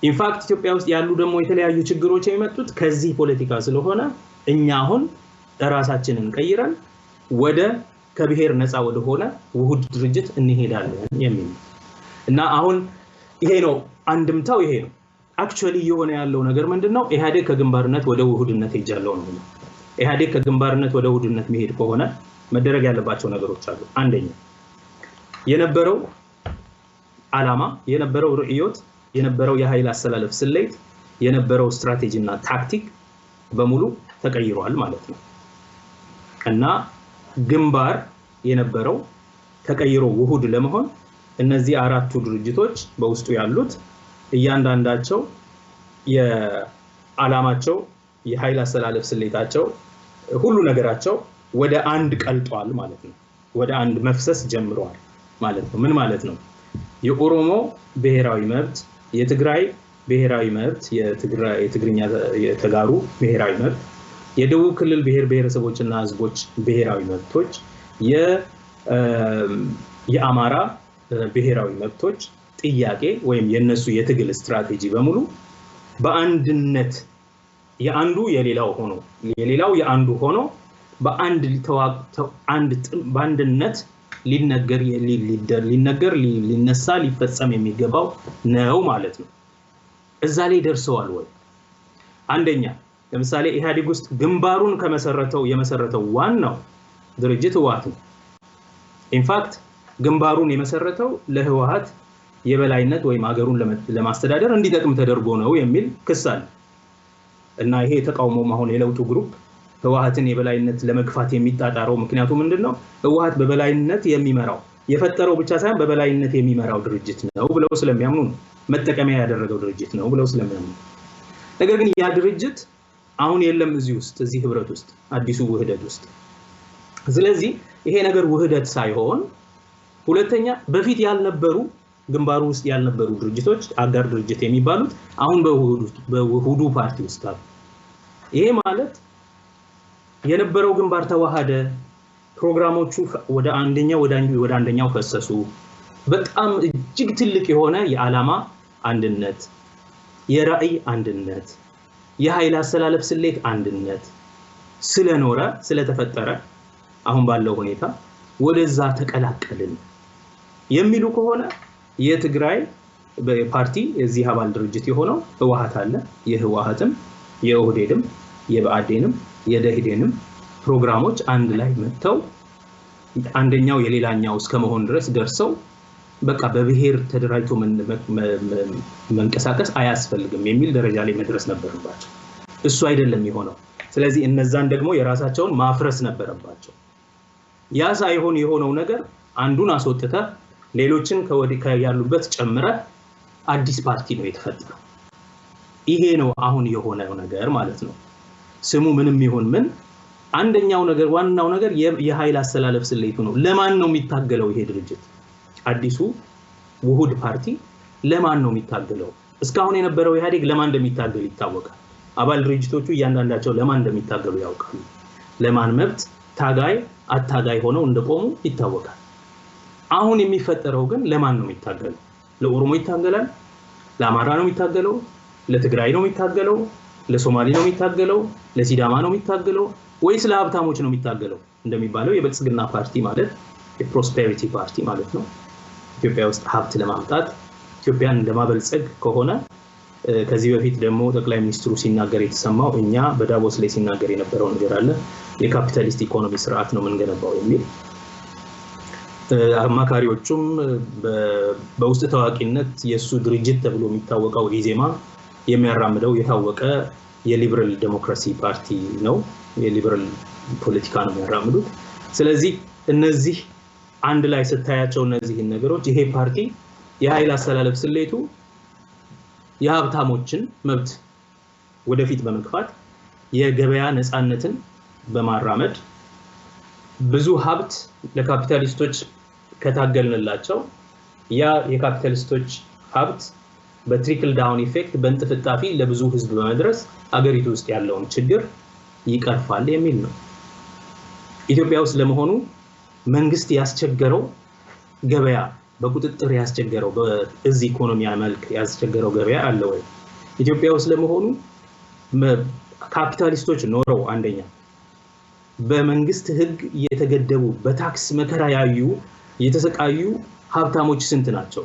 Speaker 2: ኢንፋክት ኢትዮጵያ ውስጥ ያሉ ደግሞ የተለያዩ ችግሮች የሚመጡት ከዚህ ፖለቲካ ስለሆነ እኛ አሁን ራሳችንን ቀይረን ወደ ከብሔር ነፃ ወደ ሆነ ውሁድ ድርጅት እንሄዳለን የሚል እና አሁን ይሄ ነው አንድምታው። ይሄ ነው አክቹአሊ የሆነ ያለው ነገር ምንድነው? ኢህአዴግ ከግንባርነት ወደ ውሁድነት ሄጃለው ነው። ኢህአዴግ ከግንባርነት ወደ ውሁድነት መሄድ ከሆነ መደረግ ያለባቸው ነገሮች አሉ። አንደኛ የነበረው ዓላማ፣ የነበረው ርዕዮት፣ የነበረው የኃይል አሰላለፍ ስሌት፣ የነበረው ስትራቴጂና ታክቲክ በሙሉ ተቀይሯል ማለት ነው እና ግንባር የነበረው ተቀይሮ ውሁድ ለመሆን እነዚህ አራቱ ድርጅቶች በውስጡ ያሉት እያንዳንዳቸው የዓላማቸው፣ የኃይል አሰላለፍ ስሌታቸው፣ ሁሉ ነገራቸው ወደ አንድ ቀልጧል ማለት ነው። ወደ አንድ መፍሰስ ጀምሯል ማለት ነው። ምን ማለት ነው? የኦሮሞ ብሔራዊ መብት፣ የትግራይ ብሔራዊ መብት፣ የትግርኛ የተጋሩ ብሔራዊ መብት፣ የደቡብ ክልል ብሔር ብሔረሰቦችና ህዝቦች ብሔራዊ መብቶች፣ የአማራ ብሔራዊ መብቶች ጥያቄ ወይም የነሱ የትግል ስትራቴጂ በሙሉ በአንድነት የአንዱ የሌላው ሆኖ የሌላው የአንዱ ሆኖ በአንድነት ሊነሳ ሊፈጸም የሚገባው ነው ማለት ነው። እዛ ላይ ደርሰዋል ወይ? አንደኛ ለምሳሌ ኢህአዴግ ውስጥ ግንባሩን የመሰረተው ዋናው ድርጅት ህወሓት ነው። ኢንፋክት ግንባሩን የመሰረተው ለህወሓት የበላይነት ወይም ሀገሩን ለማስተዳደር እንዲጠቅም ተደርጎ ነው የሚል ክስ አለ እና ይሄ ተቃውሞ ማሆን የለውጡ ግሩፕ ህወሓትን የበላይነት ለመግፋት የሚጣጣረው ምክንያቱ ምንድነው? ህወሓት በበላይነት የሚመራው የፈጠረው ብቻ ሳይሆን በበላይነት የሚመራው ድርጅት ነው ብለው ስለሚያምኑ ነው። መጠቀሚያ ያደረገው ድርጅት ነው ብለው ስለሚያምኑ። ነገር ግን ያ ድርጅት አሁን የለም እዚህ ህብረት ውስጥ አዲሱ ውህደት ውስጥ። ስለዚህ ይሄ ነገር ውህደት ሳይሆን ሁለተኛ በፊት ያልነበሩ ግንባሩ ውስጥ ያልነበሩ ድርጅቶች አጋር ድርጅት የሚባሉት አሁን በውሁዱ ፓርቲ ውስጥ አሉ። ይሄ ማለት የነበረው ግንባር ተዋሃደ፣ ፕሮግራሞቹ ወደ አንደኛው ፈሰሱ። በጣም እጅግ ትልቅ የሆነ የዓላማ አንድነት፣ የራዕይ አንድነት፣ የኃይል አሰላለፍ ስሌት አንድነት ስለኖረ ስለተፈጠረ አሁን ባለው ሁኔታ ወደዛ ተቀላቀልን የሚሉ ከሆነ የትግራይ ፓርቲ እዚህ አባል ድርጅት የሆነው ህወሓት አለ። የህወሓትም የኦህዴድም የብአዴንም የደኢህዴንም ፕሮግራሞች አንድ ላይ መጥተው አንደኛው የሌላኛው እስከመሆን ድረስ ደርሰው በቃ በብሔር ተደራጅቶ መንቀሳቀስ አያስፈልግም የሚል ደረጃ ላይ መድረስ ነበረባቸው። እሱ አይደለም የሆነው። ስለዚህ እነዛን ደግሞ የራሳቸውን ማፍረስ ነበረባቸው። ያ ሳይሆን የሆነው ነገር አንዱን አስወጥተ ሌሎችን ያሉበት ጨምረ አዲስ ፓርቲ ነው የተፈጠረው። ይሄ ነው አሁን የሆነው ነገር ማለት ነው። ስሙ ምንም ይሁን ምን አንደኛው ነገር ዋናው ነገር የኃይል አሰላለፍ ስሌቱ ነው። ለማን ነው የሚታገለው ይሄ ድርጅት? አዲሱ ውሁድ ፓርቲ ለማን ነው የሚታገለው? እስካሁን የነበረው ኢህአዴግ ለማን እንደሚታገል ይታወቃል። አባል ድርጅቶቹ እያንዳንዳቸው ለማን እንደሚታገሉ ያውቃሉ። ለማን መብት ታጋይ አታጋይ ሆነው እንደቆሙ ይታወቃል። አሁን የሚፈጠረው ግን ለማን ነው የሚታገለው? ለኦሮሞ ይታገላል? ለአማራ ነው የሚታገለው? ለትግራይ ነው የሚታገለው? ለሶማሊ ነው የሚታገለው? ለሲዳማ ነው የሚታገለው? ወይስ ለሀብታሞች ነው የሚታገለው? እንደሚባለው የብልጽግና ፓርቲ ማለት የፕሮስፔሪቲ ፓርቲ ማለት ነው። ኢትዮጵያ ውስጥ ሀብት ለማምጣት ኢትዮጵያን ለማበልጸግ ከሆነ ከዚህ በፊት ደግሞ ጠቅላይ ሚኒስትሩ ሲናገር የተሰማው እኛ በዳቮስ ላይ ሲናገር የነበረው ነገር አለ። የካፒታሊስት ኢኮኖሚ ስርዓት ነው የምንገነባው የሚል አማካሪዎቹም በውስጥ ታዋቂነት የሱ ድርጅት ተብሎ የሚታወቀው ኢዜማ የሚያራምደው የታወቀ የሊበራል ዴሞክራሲ ፓርቲ ነው። የሊበራል ፖለቲካ ነው የሚያራምዱት። ስለዚህ እነዚህ አንድ ላይ ስታያቸው እነዚህ ነገሮች ይሄ ፓርቲ የኃይል አስተላለፍ ስሌቱ የሀብታሞችን መብት ወደፊት በመግፋት የገበያ ነፃነትን በማራመድ ብዙ ሀብት ለካፒታሊስቶች ከታገልንላቸው ያ የካፒታሊስቶች ሀብት በትሪክል ዳውን ኢፌክት በእንጥፍጣፊ ለብዙ ህዝብ በመድረስ አገሪቱ ውስጥ ያለውን ችግር ይቀርፋል የሚል ነው። ኢትዮጵያ ውስጥ ለመሆኑ መንግስት ያስቸገረው ገበያ በቁጥጥር ያስቸገረው በዚህ ኢኮኖሚያ መልክ ያስቸገረው ገበያ አለ ወይ? ኢትዮጵያ ውስጥ ለመሆኑ ካፒታሊስቶች ኖረው አንደኛ በመንግስት ህግ የተገደቡ በታክስ መከራ ያዩ የተሰቃዩ ሀብታሞች ስንት ናቸው?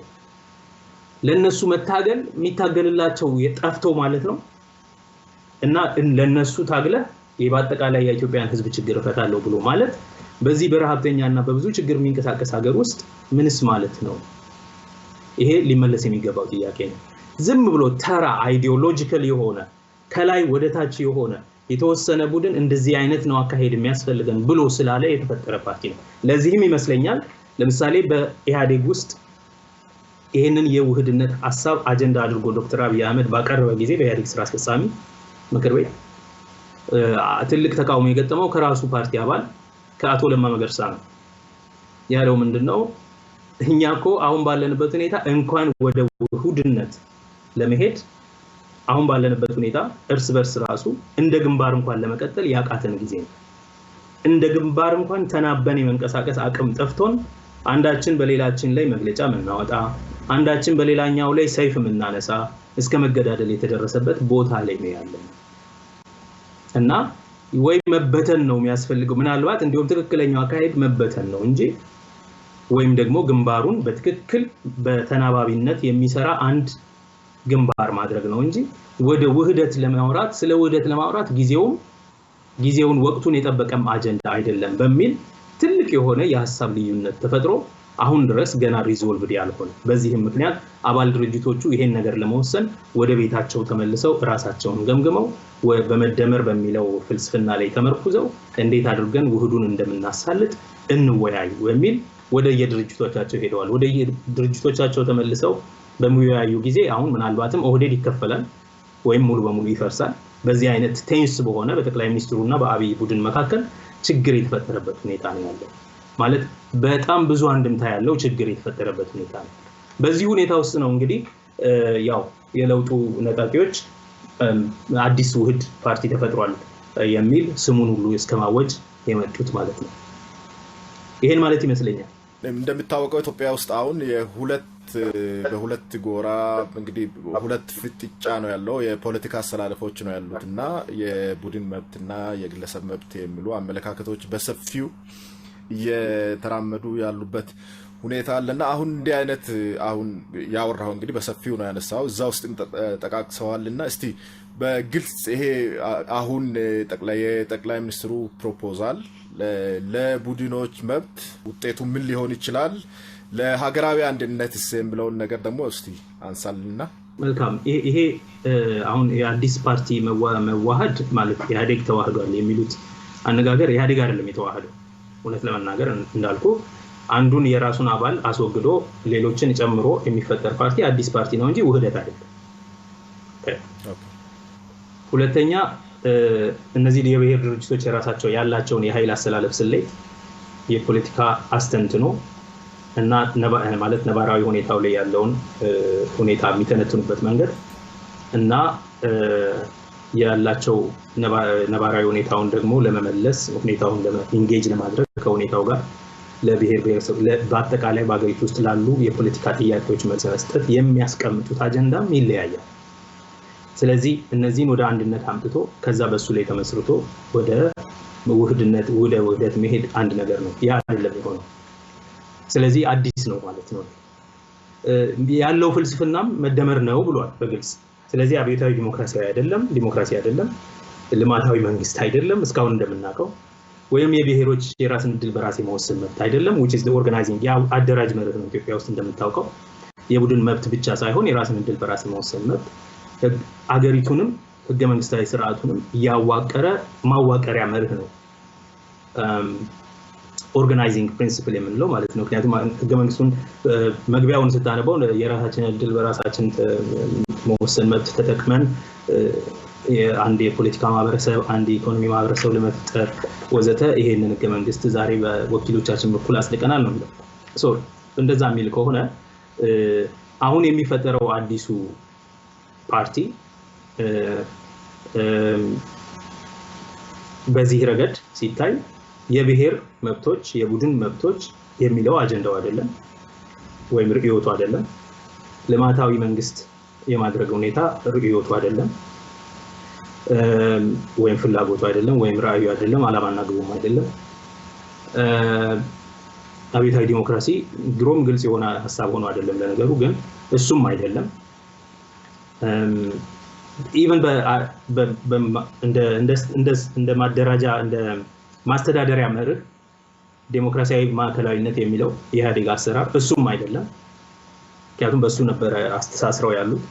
Speaker 2: ለነሱ መታገል የሚታገልላቸው የጠፍተው ማለት ነው። እና ለነሱ ታግለ በአጠቃላይ የኢትዮጵያን ህዝብ ችግር እፈታለሁ ብሎ ማለት በዚህ በረሃብተኛና በብዙ ችግር የሚንቀሳቀስ ሀገር ውስጥ ምንስ ማለት ነው? ይሄ ሊመለስ የሚገባው ጥያቄ ነው። ዝም ብሎ ተራ አይዲዮሎጂካል የሆነ ከላይ ወደ ታች የሆነ የተወሰነ ቡድን እንደዚህ አይነት ነው አካሄድ የሚያስፈልገን ብሎ ስላለ የተፈጠረ ፓርቲ ነው። ለዚህም ይመስለኛል ለምሳሌ በኢህአዴግ ውስጥ ይሄንን የውህድነት ሐሳብ አጀንዳ አድርጎ ዶክተር አብይ አህመድ ባቀረበ ጊዜ በኢህአዴግ ስራ አስፈጻሚ ምክር ቤት ትልቅ ተቃውሞ የገጠመው ከራሱ ፓርቲ አባል ከአቶ ለማ መገርሳ ነው። ያለው ምንድነው? እኛኮ አሁን ባለንበት ሁኔታ እንኳን ወደ ውህድነት ለመሄድ አሁን ባለንበት ሁኔታ እርስ በርስ ራሱ እንደ ግንባር እንኳን ለመቀጠል ያቃተን ጊዜ ነው። እንደ ግንባር እንኳን ተናበን የመንቀሳቀስ አቅም ጠፍቶን አንዳችን በሌላችን ላይ መግለጫ ምናወጣ አንዳችን በሌላኛው ላይ ሰይፍ ምናነሳ እስከ መገዳደል የተደረሰበት ቦታ ላይ ነው ያለው። እና ወይ መበተን ነው የሚያስፈልገው ምናልባት እንዲሁም ትክክለኛው አካሄድ መበተን ነው እንጂ ወይም ደግሞ ግንባሩን በትክክል በተናባቢነት የሚሰራ አንድ ግንባር ማድረግ ነው እንጂ ወደ ውህደት ለማውራት ስለ ውህደት ለማውራት ጊዜውን ወቅቱን የጠበቀም አጀንዳ አይደለም በሚል ትልቅ የሆነ የሐሳብ ልዩነት ተፈጥሮ አሁን ድረስ ገና ሪዞልቭድ ያልሆነ በዚህም ምክንያት አባል ድርጅቶቹ ይሄን ነገር ለመወሰን ወደ ቤታቸው ተመልሰው ራሳቸውን ገምግመው በመደመር በሚለው ፍልስፍና ላይ ተመርኩዘው እንዴት አድርገን ውህዱን እንደምናሳልጥ እንወያዩ በሚል ወደ የድርጅቶቻቸው ሄደዋል። ወደ የድርጅቶቻቸው ተመልሰው በሚወያዩ ጊዜ አሁን ምናልባትም ኦህዴድ ይከፈላል ወይም ሙሉ በሙሉ ይፈርሳል። በዚህ አይነት ቴንስ በሆነ በጠቅላይ ሚኒስትሩና በአብይ ቡድን መካከል ችግር የተፈጠረበት ሁኔታ ነው ያለው። ማለት በጣም ብዙ አንድምታ ያለው ችግር የተፈጠረበት ሁኔታ ነው። በዚህ ሁኔታ ውስጥ ነው እንግዲህ ያው የለውጡ ነጣቂዎች አዲስ ውህድ ፓርቲ ተፈጥሯል የሚል ስሙን ሁሉ እስከማወጅ የመጡት ማለት ነው። ይሄን ማለት ይመስለኛል።
Speaker 1: እንደምታወቀው ኢትዮጵያ ውስጥ አሁን በሁለት ጎራ እንግዲህ ሁለት ፍጥጫ ነው ያለው። የፖለቲካ አስተላለፎች ነው ያሉትና የቡድን መብትና የግለሰብ መብት የሚሉ አመለካከቶች በሰፊው እየተራመዱ ያሉበት ሁኔታ አለና አሁን እንዲህ አይነት አሁን ያወራው እንግዲህ በሰፊው ነው ያነሳው እዛ ውስጥ ተጠቃቅሰዋልና እስቲ በግልጽ ይሄ አሁን ጠቅላይ ሚኒስትሩ ፕሮፖዛል ለቡድኖች መብት ውጤቱ ምን ሊሆን ይችላል ለሀገራዊ አንድነትስ የሚለውን ነገር ደግሞ እስቲ አንሳልና።
Speaker 2: መልካም። ይሄ አሁን የአዲስ ፓርቲ መዋሃድ ማለት ኢህአዴግ ተዋህዷል የሚሉት አነጋገር ኢህአዴግ አይደለም የተዋሃደው። እውነት ለመናገር እንዳልኩ አንዱን የራሱን አባል አስወግዶ ሌሎችን ጨምሮ የሚፈጠር ፓርቲ አዲስ ፓርቲ ነው እንጂ ውህደት አይደለም። ሁለተኛ እነዚህ የብሔር ድርጅቶች የራሳቸው ያላቸውን የኃይል አስተላለፍ ስሌት የፖለቲካ አስተንትኖ እና ማለት ነባራዊ ሁኔታው ላይ ያለውን ሁኔታ የሚተነትኑበት መንገድ እና ያላቸው ነባራዊ ሁኔታውን ደግሞ ለመመለስ ሁኔታውን ኢንጌጅ ለማድረግ ከሁኔታው ጋር ለብሔር ብሔረሰብ በአጠቃላይ በአገሪቱ ውስጥ ላሉ የፖለቲካ ጥያቄዎች መልስ መስጠት የሚያስቀምጡት አጀንዳም ይለያያል። ስለዚህ እነዚህን ወደ አንድነት አምጥቶ ከዛ በሱ ላይ ተመስርቶ ወደ ውህደት መሄድ አንድ ነገር ነው። ያ አይደለም የሆነው። ስለዚህ አዲስ ነው ማለት ነው። ያለው ፍልስፍናም መደመር ነው ብሏል በግልጽ። ስለዚህ አብዮታዊ ዲሞክራሲ አይደለም፣ ልማታዊ መንግስት አይደለም እስካሁን እንደምናውቀው፣ ወይም የብሔሮች የራስን ዕድል በራስ የመወሰን መብት አይደለም which is the organizing አደራጅ መርህ ነው። ኢትዮጵያ ውስጥ እንደምታውቀው የቡድን መብት ብቻ ሳይሆን የራስን ዕድል በራስ የመወሰን መብት አገሪቱንም ህገ መንግስታዊ ስርዓቱንም ያዋቀረ ማዋቀሪያ መርህ ነው። ኦርጋናይዚንግ ፕሪንሲፕል የምንለው ማለት ነው። ምክንያቱም ህገ መንግስቱን መግቢያውን ስታነበው የራሳችን ዕድል በራሳችን መወሰን መብት ተጠቅመን አንድ የፖለቲካ ማህበረሰብ አንድ የኢኮኖሚ ማህበረሰብ ለመፍጠር ወዘተ ይሄንን ህገ መንግስት ዛሬ በወኪሎቻችን በኩል አስደቀናል ነው የሚለው። እንደዛ የሚል ከሆነ አሁን የሚፈጠረው አዲሱ ፓርቲ በዚህ ረገድ ሲታይ የብሔር መብቶች የቡድን መብቶች የሚለው አጀንዳው አይደለም ወይም ርዕዮቱ አይደለም። ልማታዊ መንግስት የማድረግ ሁኔታ ርዕዮቱ አይደለም ወይም ፍላጎቱ አይደለም ወይም ራዕዩ አይደለም ዓላማና ግቡም አይደለም። አብዮታዊ ዲሞክራሲ ድሮም ግልጽ የሆነ ሐሳብ ሆኖ አይደለም ለነገሩ ግን እሱም አይደለም። ኢቭን እንደ ማደራጃ እንደ ማስተዳደሪያ መርህ ዴሞክራሲያዊ ማዕከላዊነት የሚለው የኢህአዴግ አሰራር እሱም አይደለም። ምክንያቱም በሱ ነበር አስተሳስረው ያሉት።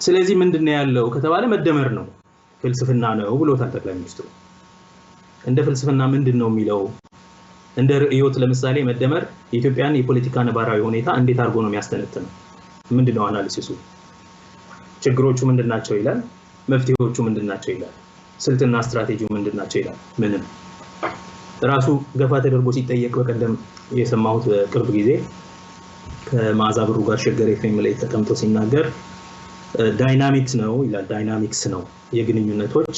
Speaker 2: ስለዚህ ምንድነው ያለው ከተባለ መደመር ነው ፍልስፍና ነው ብሎታል ጠቅላይ ሚኒስትሩ። እንደ ፍልስፍና ምንድነው የሚለው እንደ ርዕዮት ለምሳሌ መደመር የኢትዮጵያን የፖለቲካ ነባራዊ ሁኔታ እንዴት አድርጎ ነው የሚያስተነትነው? ምንድነው አናሊሲሱ? ችግሮቹ ምንድናቸው ይላል፣ መፍትሄዎቹ ምንድናቸው ይላል፣ ስልትና ስትራቴጂው ምንድናቸው ይላል። ምንም ራሱ ገፋ ተደርጎ ሲጠየቅ በቀደም የሰማሁት በቅርብ ጊዜ ከማዛ ብሩ ጋር ሸገር ኤፍኤም ላይ ተቀምጦ ሲናገር ዳይናሚክስ ነው ይላል። ዳይናሚክስ ነው የግንኙነቶች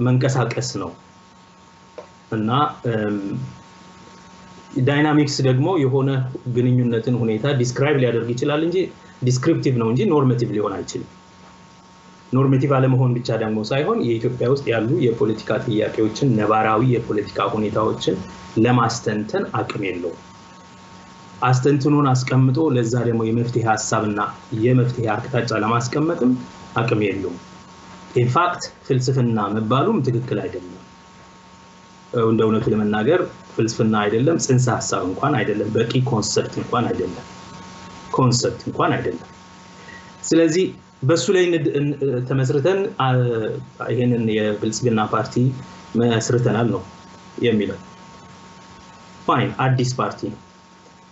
Speaker 2: መንቀሳቀስ ነው እና ዳይናሚክስ ደግሞ የሆነ ግንኙነትን ሁኔታ ዲስክራይብ ሊያደርግ ይችላል እንጂ ዲስክሪፕቲቭ ነው እንጂ ኖርማቲቭ ሊሆን አይችልም። ኖርማቲቭ አለመሆን ብቻ ደግሞ ሳይሆን የኢትዮጵያ ውስጥ ያሉ የፖለቲካ ጥያቄዎችን ነባራዊ የፖለቲካ ሁኔታዎችን ለማስተንተን አቅም የለውም። አስተንትኖን አስቀምጦ ለዛ ደግሞ የመፍትሄ ሐሳብና የመፍትሄ አቅጣጫ ለማስቀመጥም አቅም የለውም። ኢንፋክት ፍልስፍና መባሉም ትክክል አይደለም። እንደ እውነቱ ለመናገር ፍልስፍና አይደለም፣ ጽንሰ ሐሳብ እንኳን አይደለም፣ በቂ ኮንሰፕት እንኳን አይደለም። ስለዚህ በሱ ላይ ተመስርተን ይሄንን የብልጽግና ፓርቲ መስርተናል ነው የሚለው። ፋይን አዲስ ፓርቲ ነው።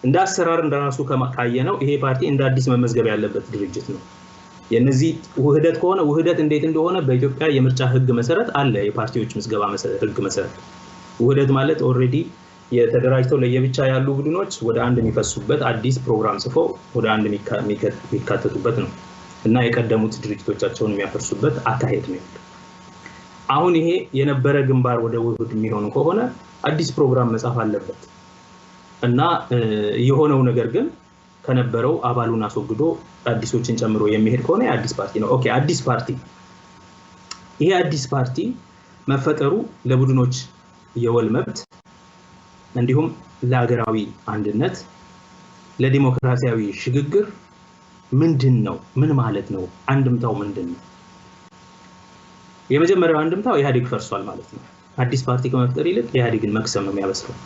Speaker 2: እንደ አሰራር እንደራሱ ካየነው ይሄ ፓርቲ እንደ አዲስ መመዝገብ ያለበት ድርጅት ነው። የነዚህ ውህደት ከሆነ ውህደት እንዴት እንደሆነ በኢትዮጵያ የምርጫ ህግ መሰረት አለ። የፓርቲዎች ምዝገባ ህግ መሰረት ውህደት ማለት ኦሬዲ የተደራጅተው ለየብቻ ያሉ ቡድኖች ወደ አንድ የሚፈሱበት አዲስ ፕሮግራም ጽፈው ወደ አንድ የሚካተቱበት ነው እና የቀደሙት ድርጅቶቻቸውን የሚያፈርሱበት አካሄድ ነው። አሁን ይሄ የነበረ ግንባር ወደ ውህድ የሚሆን ከሆነ አዲስ ፕሮግራም መጻፍ አለበት እና የሆነው ነገር ግን ከነበረው አባሉን አስወግዶ አዲሶችን ጨምሮ የሚሄድ ከሆነ አዲስ ፓርቲ ነው። ኦኬ አዲስ ፓርቲ ይሄ አዲስ ፓርቲ መፈጠሩ ለቡድኖች የወል መብት እንዲሁም ለሀገራዊ አንድነት ለዲሞክራሲያዊ ሽግግር ምንድነው? ምን ማለት ነው? አንድምታው ምንድነው? የመጀመሪያው አንድምታው ኢህአዴግ ፈርሷል ማለት ነው። አዲስ ፓርቲ ከመፍጠር ይልቅ ኢህአዴግን መክሰም ነው የሚያበስረው።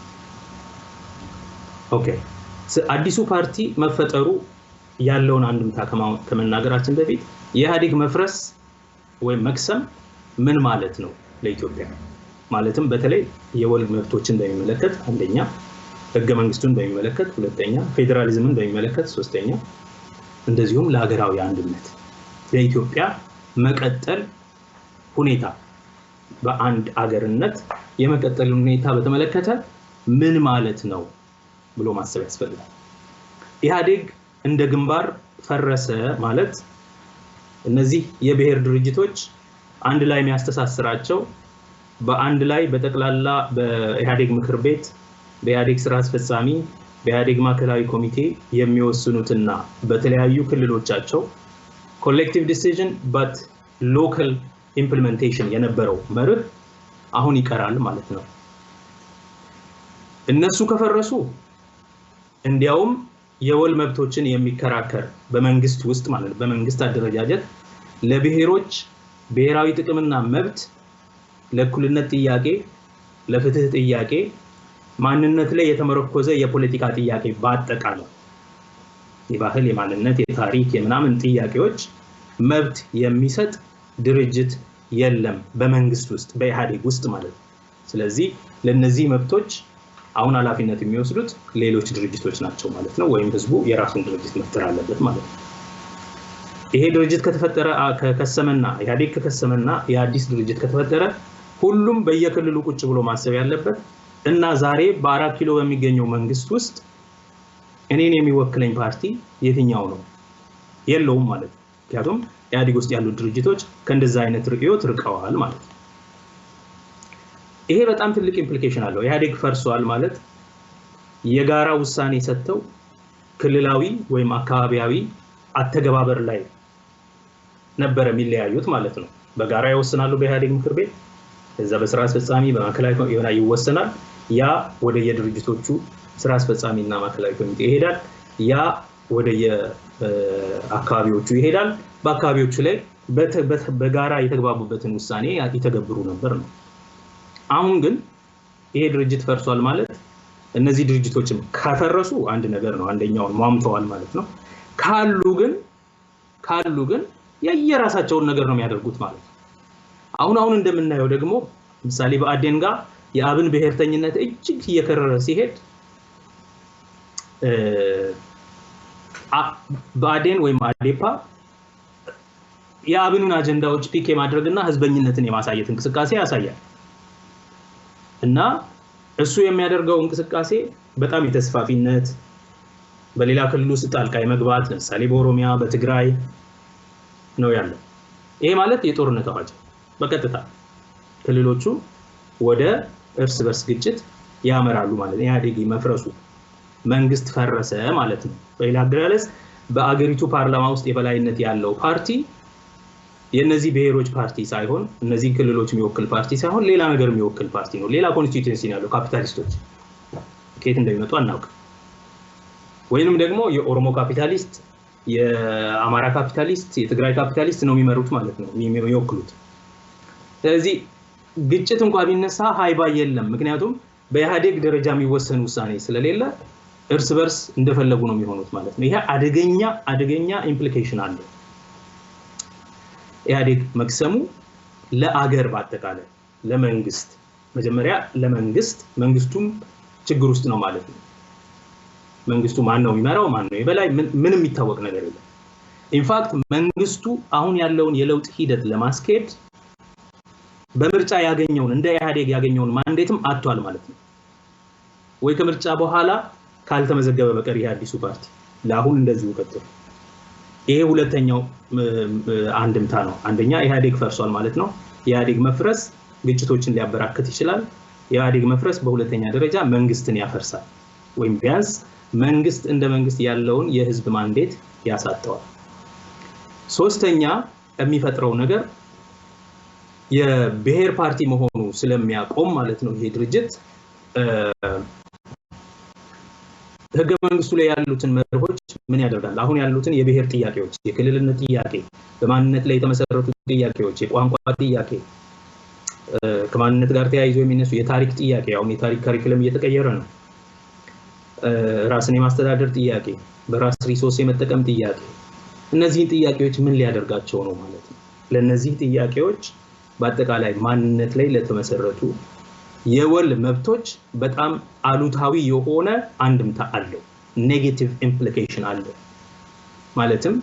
Speaker 2: ኦኬ አዲሱ ፓርቲ መፈጠሩ ያለውን አንድምታ ከመናገራችን በፊት የኢህአዴግ መፍረስ ወይም መክሰም ምን ማለት ነው ለኢትዮጵያ? ማለትም በተለይ የወል መብቶችን በሚመለከት አንደኛ፣ ህገ መንግስቱን በሚመለከት ሁለተኛ፣ ፌደራሊዝምን በሚመለከት ሶስተኛ፣ እንደዚሁም ለሀገራዊ አንድነት ለኢትዮጵያ መቀጠል ሁኔታ በአንድ አገርነት የመቀጠል ሁኔታ በተመለከተ ምን ማለት ነው ብሎ ማሰብ ያስፈልጋል። ኢህአዴግ እንደ ግንባር ፈረሰ ማለት እነዚህ የብሔር ድርጅቶች አንድ ላይ የሚያስተሳስራቸው በአንድ ላይ በጠቅላላ በኢህአዴግ ምክር ቤት በኢህአዴግ ስራ አስፈጻሚ በኢህአዴግ ማዕከላዊ ኮሚቴ የሚወስኑትና በተለያዩ ክልሎቻቸው ኮሌክቲቭ ዲሲዥን በት ሎካል ኢምፕሊሜንቴሽን የነበረው መርህ አሁን ይቀራል ማለት ነው። እነሱ ከፈረሱ እንዲያውም የወል መብቶችን የሚከራከር በመንግስት ውስጥ ማለት በመንግስት አደረጃጀት ለብሔሮች ብሔራዊ ጥቅምና መብት ለእኩልነት ጥያቄ ለፍትህ ጥያቄ ማንነት ላይ የተመረኮዘ የፖለቲካ ጥያቄ በአጠቃላይ የባህል የማንነት የታሪክ የምናምን ጥያቄዎች መብት የሚሰጥ ድርጅት የለም በመንግስት ውስጥ በኢህአዴግ ውስጥ ማለት ነው። ስለዚህ ለነዚህ መብቶች አሁን ኃላፊነት የሚወስዱት ሌሎች ድርጅቶች ናቸው ማለት ነው ወይም ህዝቡ የራሱን ድርጅት መፍጠር አለበት ማለት ነው። ይሄ ድርጅት ከተፈጠረ ከከሰመና ኢህአዴግ ከከሰመና የአዲስ ድርጅት ከተፈጠረ ሁሉም በየክልሉ ቁጭ ብሎ ማሰብ ያለበት እና ዛሬ በ4 ኪሎ በሚገኘው መንግስት ውስጥ እኔን የሚወክለኝ ፓርቲ የትኛው ነው የለውም ማለት ነው። ምክንያቱም ኢህአዴግ ውስጥ ያሉ ድርጅቶች ከእንደዛ አይነት ርዕዮት ርቀዋል ማለት ነው። ይሄ በጣም ትልቅ ኢምፕሊኬሽን አለው። ኢህአዴግ ፈርሷል ማለት የጋራ ውሳኔ ሰጥተው ክልላዊ ወይም አካባቢያዊ አተገባበር ላይ ነበር የሚለያዩት ማለት ነው። በጋራ ይወስናሉ በኢህአዴግ ምክር ቤት እዛ በስራ አስፈጻሚ በማዕከላዊ ኮሚቴ ይወሰናል። ያ ወደ የድርጅቶቹ ስራ አስፈጻሚና ማዕከላዊ ኮሚቴ ይሄዳል። ያ ወደ የአካባቢዎቹ ይሄዳል። በአካባቢዎቹ ላይ በጋራ የተግባቡበትን ውሳኔ ይተገብሩ ነበር ነው። አሁን ግን ይሄ ድርጅት ፈርሷል ማለት እነዚህ ድርጅቶችም ካፈረሱ አንድ ነገር ነው፣ አንደኛውን ማምተዋል ማለት ነው። ካሉ ግን የየራሳቸውን ነገር ነው የሚያደርጉት ማለት ነው። አሁን እንደምናየው ደግሞ ምሳሌ በአዴን ጋር የአብን ብሔርተኝነት እጅግ እየከረረ ሲሄድ በአዴን ወይም አዴፓ የአብኑን አጀንዳዎች ፒክ የማድረግና ህዝበኝነትን የማሳየት እንቅስቃሴ ያሳያል እና እሱ የሚያደርገው እንቅስቃሴ በጣም የተስፋፊነት በሌላ ክልል ውስጥ ጣልቃ የመግባት ለምሳሌ በኦሮሚያ በትግራይ ነው ያለው። ይሄ ማለት የጦርነት አዋጅ በቀጥታ ክልሎቹ ወደ እርስ በርስ ግጭት ያመራሉ ማለት ነው። ኢህአዴግ መፍረሱ መንግስት ፈረሰ ማለት ነው። በሌላ አገላለጽ በአገሪቱ ፓርላማ ውስጥ የበላይነት ያለው ፓርቲ የነዚህ ብሔሮች ፓርቲ ሳይሆን እነዚህ ክልሎች የሚወክል ፓርቲ ሳይሆን ሌላ ነገር የሚወክል ፓርቲ ነው። ሌላ ኮንስቲትዩንሲ ነው ያለው። ካፒታሊስቶች ከየት እንደሚመጡ አናውቅም። ወይንም ደግሞ የኦሮሞ ካፒታሊስት የአማራ ካፒታሊስት የትግራይ ካፒታሊስት ነው የሚመሩት ማለት ነው የሚወክሉት። ስለዚህ ግጭት እንኳን ቢነሳ ሃይባ የለም። ምክንያቱም በኢህአዴግ ደረጃ የሚወሰን ውሳኔ ስለሌለ እርስ በርስ እንደፈለጉ ነው የሚሆኑት ማለት ነው። ይሄ አደገኛ ኢምፕሊኬሽን አለው። ኢህአዴግ መክሰሙ ለአገር በአጠቃላይ ለመንግስት መጀመሪያ መንግስቱም ችግር ውስጥ ነው ማለት ነው። መንግስቱ ማን ነው የሚመራው ማን ነው የበላይ ምንም የሚታወቅ ነገር የለም። ኢንፋክት መንግስቱ አሁን ያለውን የለውጥ ሂደት ለማስኬድ በምርጫ ያገኘውን እንደ ኢህአዴግ ያገኘውን ማንዴትም አጥቷል ማለት ነው። ወይ ከምርጫ በኋላ ካልተመዘገበ በቀር ይሄ አዲሱ ፓርቲ ለአሁን እንደዚሁ ቀጥሏል። ይሄ ሁለተኛው አንድምታ ነው። አንደኛ ኢህአዴግ ፈርሷል ማለት ነው። ኢህአዴግ መፍረስ ግጭቶችን ሊያበራክት ይችላል። ኢህአዴግ መፍረስ በሁለተኛ ደረጃ መንግስትን ያፈርሳል ወይም ቢያንስ መንግስት እንደ መንግስት ያለውን የህዝብ ማንዴት ያሳጣዋል። ሶስተኛ የሚፈጥረው ነገር የብሔር ፓርቲ መሆኑ ስለሚያቆም ማለት ነው ይሄ ድርጅት ህገ መንግስቱ ላይ ያሉትን መርሆች ምን ያደርጋል? አሁን ያሉትን የብሔር ጥያቄዎች የክልልነት ጥያቄ በማንነት ላይ የተመሰረቱ ጥያቄዎች የቋንቋ ጥያቄ ከማንነት ጋር ተያይዞ የሚነሱ የታሪክ ጥያቄ አሁን የታሪክ ካሪኩለም እየተቀየረ ነው። ራስን የማስተዳደር ጥያቄ በራስ ሪሶርስ የመጠቀም ጥያቄ እነዚህ ጥያቄዎች ምን ሊያደርጋቸው ነው ማለት ነው? ለነዚህ ጥያቄዎች በአጠቃላይ ማንነት ላይ ለተመሰረቱ የወል መብቶች በጣም አሉታዊ የሆነ አንድምታ አለው። ኔጌቲቭ ኢምፕሊኬሽን አለው። ማለትም